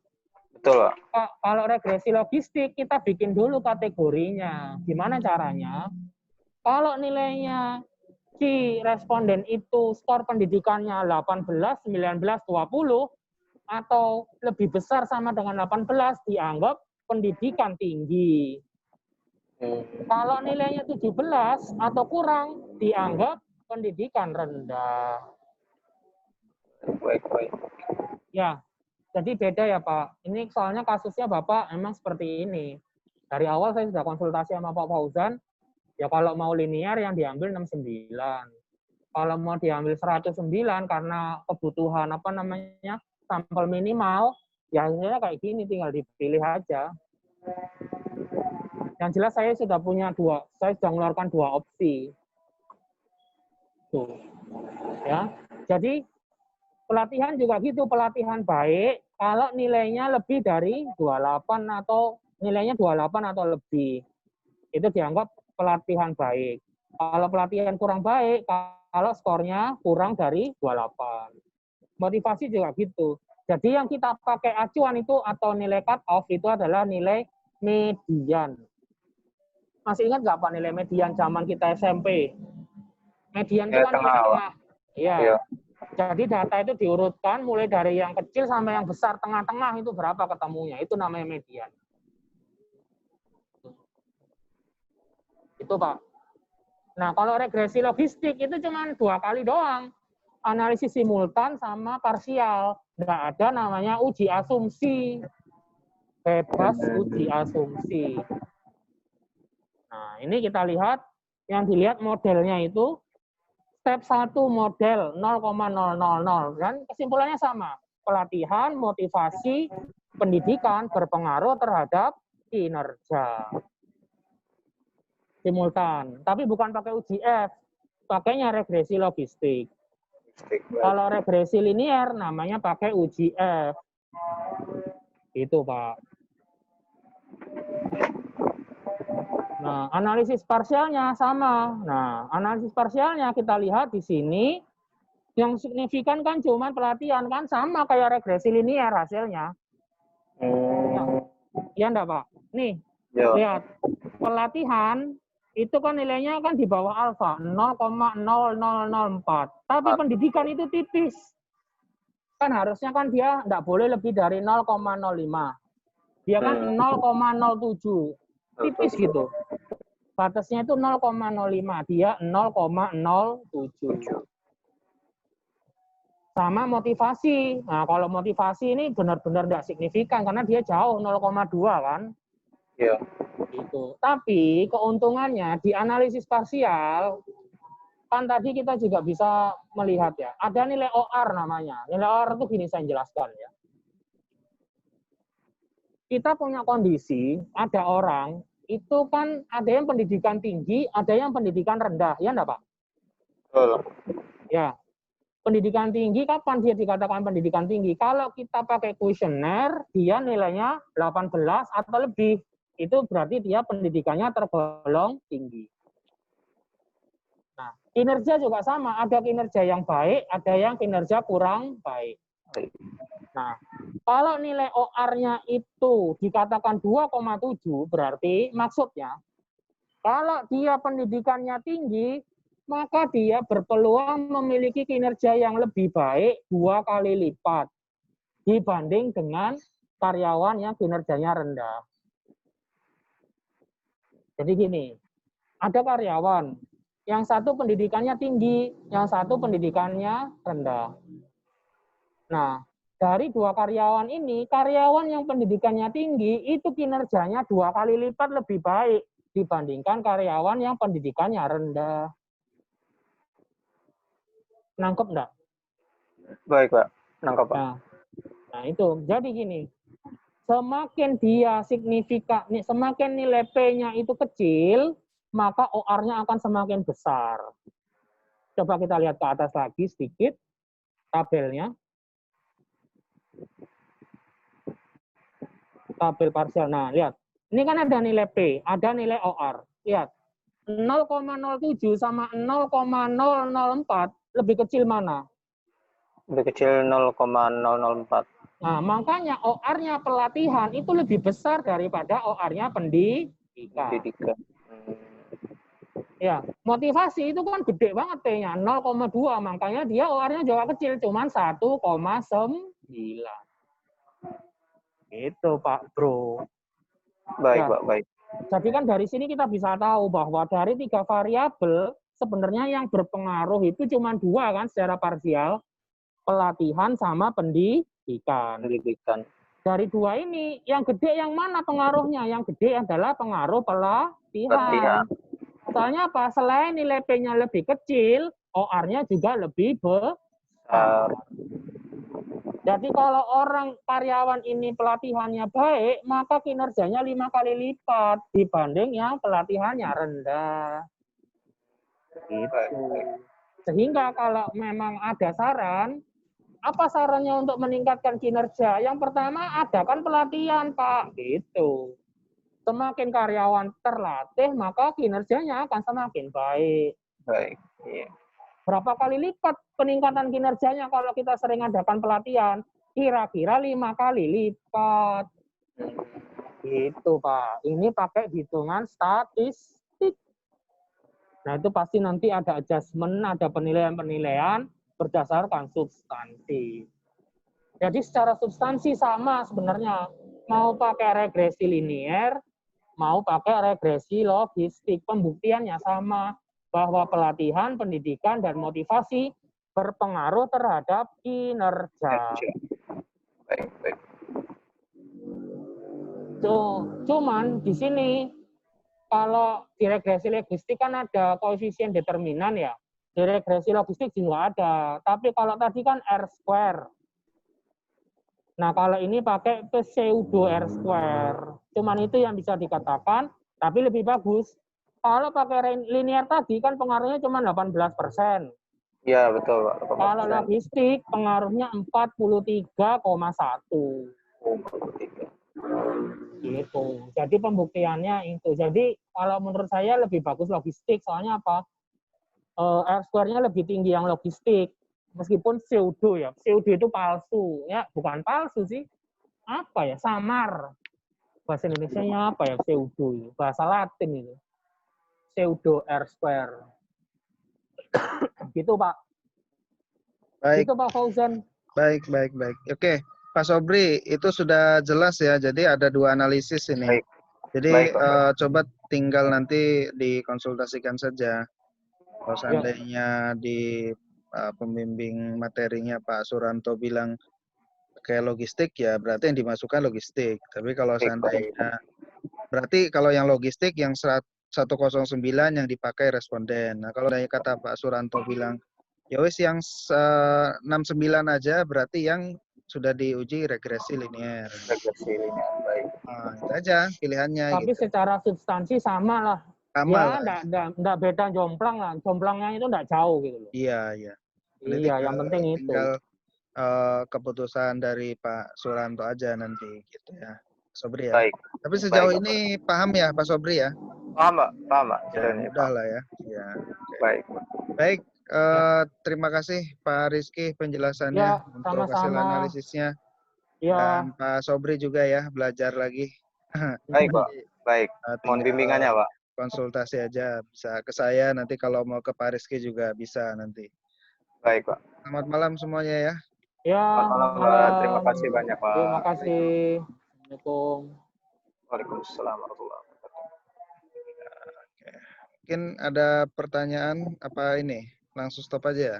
Betul, Pak. Kalau regresi logistik, kita bikin dulu kategorinya. Gimana caranya? Kalau nilainya si responden itu skor pendidikannya 18, 19, 20, atau lebih besar sama dengan 18, dianggap pendidikan tinggi. Kalau nilainya 17 atau kurang, dianggap pendidikan rendah. Baik. Ya, jadi beda ya Pak. Ini soalnya kasusnya Bapak memang seperti ini. Dari awal saya sudah konsultasi sama Pak Fauzan, ya kalau mau linear yang diambil 69. Kalau mau diambil 109 karena kebutuhan sampel minimal, ya hasilnya kayak gini, tinggal dipilih aja. Yang jelas saya sudah mengeluarkan 2 opsi. Tuh. Ya. Jadi pelatihan juga gitu, pelatihan baik kalau nilainya lebih dari 28 atau nilainya 28 atau lebih. Itu dianggap pelatihan baik. Kalau pelatihan kurang baik, kalau skornya kurang dari 28. Motivasi juga gitu. Jadi yang kita pakai acuan itu atau nilai cut off itu adalah nilai median. Masih ingat nggak Pak nilai median zaman kita SMP? Median itu kan nilai tengah. Iya. Jadi data itu diurutkan mulai dari yang kecil sampai yang besar, tengah-tengah itu berapa ketemunya. Itu namanya median. Itu Pak. Nah kalau regresi logistik itu cuma 2 kali doang. Analisis simultan sama parsial. Nggak ada namanya uji asumsi. Bebas uji asumsi. Nah ini kita lihat, yang dilihat modelnya itu step 1 model 0,000. Dan kesimpulannya sama. Pelatihan, motivasi, pendidikan berpengaruh terhadap kinerja. Simultan. Tapi bukan pakai uji F. Pakainya regresi logistik. Kalau regresi linier namanya pakai uji F. Itu Pak. Nah, analisis parsialnya sama. Nah, analisis parsialnya kita lihat di sini, yang signifikan kan cuma pelatihan kan sama kayak regresi linier hasilnya. Ya enggak Pak? Nih, lihat. Pelatihan itu kan nilainya kan di bawah alfa, 0,0004. Tapi pendidikan itu tipis. Kan harusnya kan dia nggak boleh lebih dari 0,05. Dia kan 0,07. Tipis gitu. Batasnya itu 0,05. Dia 0,07. Sama motivasi. Nah, kalau motivasi ini benar-benar nggak signifikan karena dia jauh 0,2 kan. Iya. Gitu. Tapi keuntungannya di analisis parsial kan tadi kita juga bisa melihat ya, ada nilai OR namanya. Nilai OR itu gini saya jelaskan ya. Kita punya kondisi, ada orang itu kan ada yang pendidikan tinggi, ada yang pendidikan rendah, ya enggak Pak? Betul. Ya. Pendidikan tinggi, kapan dia dikatakan pendidikan tinggi? Kalau kita pakai kuesioner, dia nilainya 18 atau lebih. Itu berarti dia pendidikannya tergolong tinggi. Nah, kinerja juga sama. Ada kinerja yang baik, ada yang kinerja kurang baik. Nah, kalau nilai OR-nya itu dikatakan 2,7, berarti maksudnya, kalau dia pendidikannya tinggi, maka dia berpeluang memiliki kinerja yang lebih baik 2 kali lipat dibanding dengan karyawan yang kinerjanya rendah. Jadi gini, ada karyawan, yang satu pendidikannya tinggi, yang satu pendidikannya rendah. Nah, dari 2 karyawan ini, karyawan yang pendidikannya tinggi itu kinerjanya 2 kali lipat lebih baik dibandingkan karyawan yang pendidikannya rendah. Nangkep enggak? Baik, Pak. Nangkap, Pak. Nah itu. Jadi gini, semakin dia signifikan, semakin nilai P-nya itu kecil, maka OR-nya akan semakin besar. Coba kita lihat ke atas lagi sedikit tabelnya. Tabel parsial. Nah, lihat. Ini kan ada nilai P, ada nilai OR. Lihat. 0,07 sama 0,004 lebih kecil mana? Lebih kecil 0,004. Nah, makanya OR-nya pelatihan itu lebih besar daripada OR-nya pendidikan. Pendidikan. Ya, motivasi itu kan gede banget T-nya, 0,2. Makanya dia OR-nya juga kecil, cuman 1,9. Itu Pak Bro. Baik, Ya. Pak. Baik. Jadi kan dari sini kita bisa tahu bahwa dari 3 variabel, sebenarnya yang berpengaruh itu cuma 2 kan secara parsial, pelatihan sama pendidikan. Dari 2 ini, yang gede yang mana pengaruhnya? Yang gede adalah pengaruh pelatihan. Soalnya apa? Selain nilai P-nya lebih kecil, OR-nya juga lebih besar. Jadi kalau orang karyawan ini pelatihannya baik, maka kinerjanya 5 kali lipat dibanding yang pelatihannya rendah. Gitu. Sehingga kalau memang ada saran, apa sarannya untuk meningkatkan kinerja? Yang pertama, adakan pelatihan, Pak. Gitu. Semakin karyawan terlatih, maka kinerjanya akan semakin baik. Baik. Iya. Berapa kali lipat peningkatan kinerjanya kalau kita sering adakan pelatihan? Kira-kira 5 kali lipat. Gitu, Pak. Ini pakai hitungan statistik. Nah, itu pasti nanti ada adjustment, ada penilaian-penilaian berdasarkan substansi. Jadi secara substansi sama sebenarnya. Mau pakai regresi linier, mau pakai regresi logistik. Pembuktiannya sama. Bahwa pelatihan, pendidikan, dan motivasi berpengaruh terhadap kinerja. Baik. Cuman di sini, kalau di regresi logistik kan ada koefisien determinan ya. Di regresi logistik juga ada. Tapi kalau tadi kan R². Nah, kalau ini pakai pseudo R². Cuman itu yang bisa dikatakan, tapi lebih bagus. Kalau pakai linear tadi kan pengaruhnya cuma 18%. Iya, betul, Pak. Kalau logistik pengaruhnya 43,1. Gitu. Jadi pembuktiannya itu. Jadi kalau menurut saya lebih bagus logistik. Soalnya apa? R²-nya lebih tinggi yang logistik. Meskipun pseudo ya. Pseudo itu palsu. Ya, bukan palsu sih. Apa ya? Samar. Bahasa Indonesianya apa ya? Pseudo. Bahasa Latin itu. Pseudo R². Gitu, Pak. Baik. Gitu, Pak Fauzan. Baik, baik, baik. Oke, Pak Sobri, itu sudah jelas ya. Jadi ada 2 analisis ini. Baik, Jadi baik, Pak. coba tinggal nanti dikonsultasikan saja. Kalau Ya, seandainya di pembimbing materinya Pak Suranto bilang kayak logistik, ya berarti yang dimasukkan logistik. Tapi kalau Baik, Pak. seandainya, berarti kalau yang logistik yang 109 yang dipakai responden. Nah, kalau dari kata Pak Suranto bilang, ya wis yang 69 aja berarti yang sudah diuji regresi linear. Regresi linear. Baik. Nah, itu aja pilihannya tapi gitu. secara substansi sama lah. Sama Ya, lah. enggak beda jomplang lah. Jomplangnya itu enggak jauh gitu loh. Iya, iya. Ini Iya, yang penting itu. tinggal keputusan dari Pak Suranto aja nanti gitu ya. Sobri ya. Baik. Tapi Baik, sejauh Pak. ini paham ya Pak Sobri ya? Paham, Pak. Paham, Pak. Ya, Sudah nih, mudah Pak. lah ya. Ya. Oke. Baik. Baik, Ya, terima kasih Pak Rizky penjelasannya ya untuk hasil sama-sama. analisisnya. Ya, Dan Pak Sobri juga ya belajar lagi. Baik, Pak. Nanti Baik. Mohon bimbingannya, tinggal Pak. konsultasi aja bisa ke saya, nanti kalau mau ke Pak Rizky juga bisa nanti. Baik, Pak. Selamat malam semuanya ya. ya, Selamat malam, Pak. Terima malam. kasih banyak, Pak. Terima kasih. Assalamualaikum. Waalaikumsalam warahmatullahi wabarakatuh. Oke. Mungkin ada pertanyaan apa ini? Langsung stop aja ya.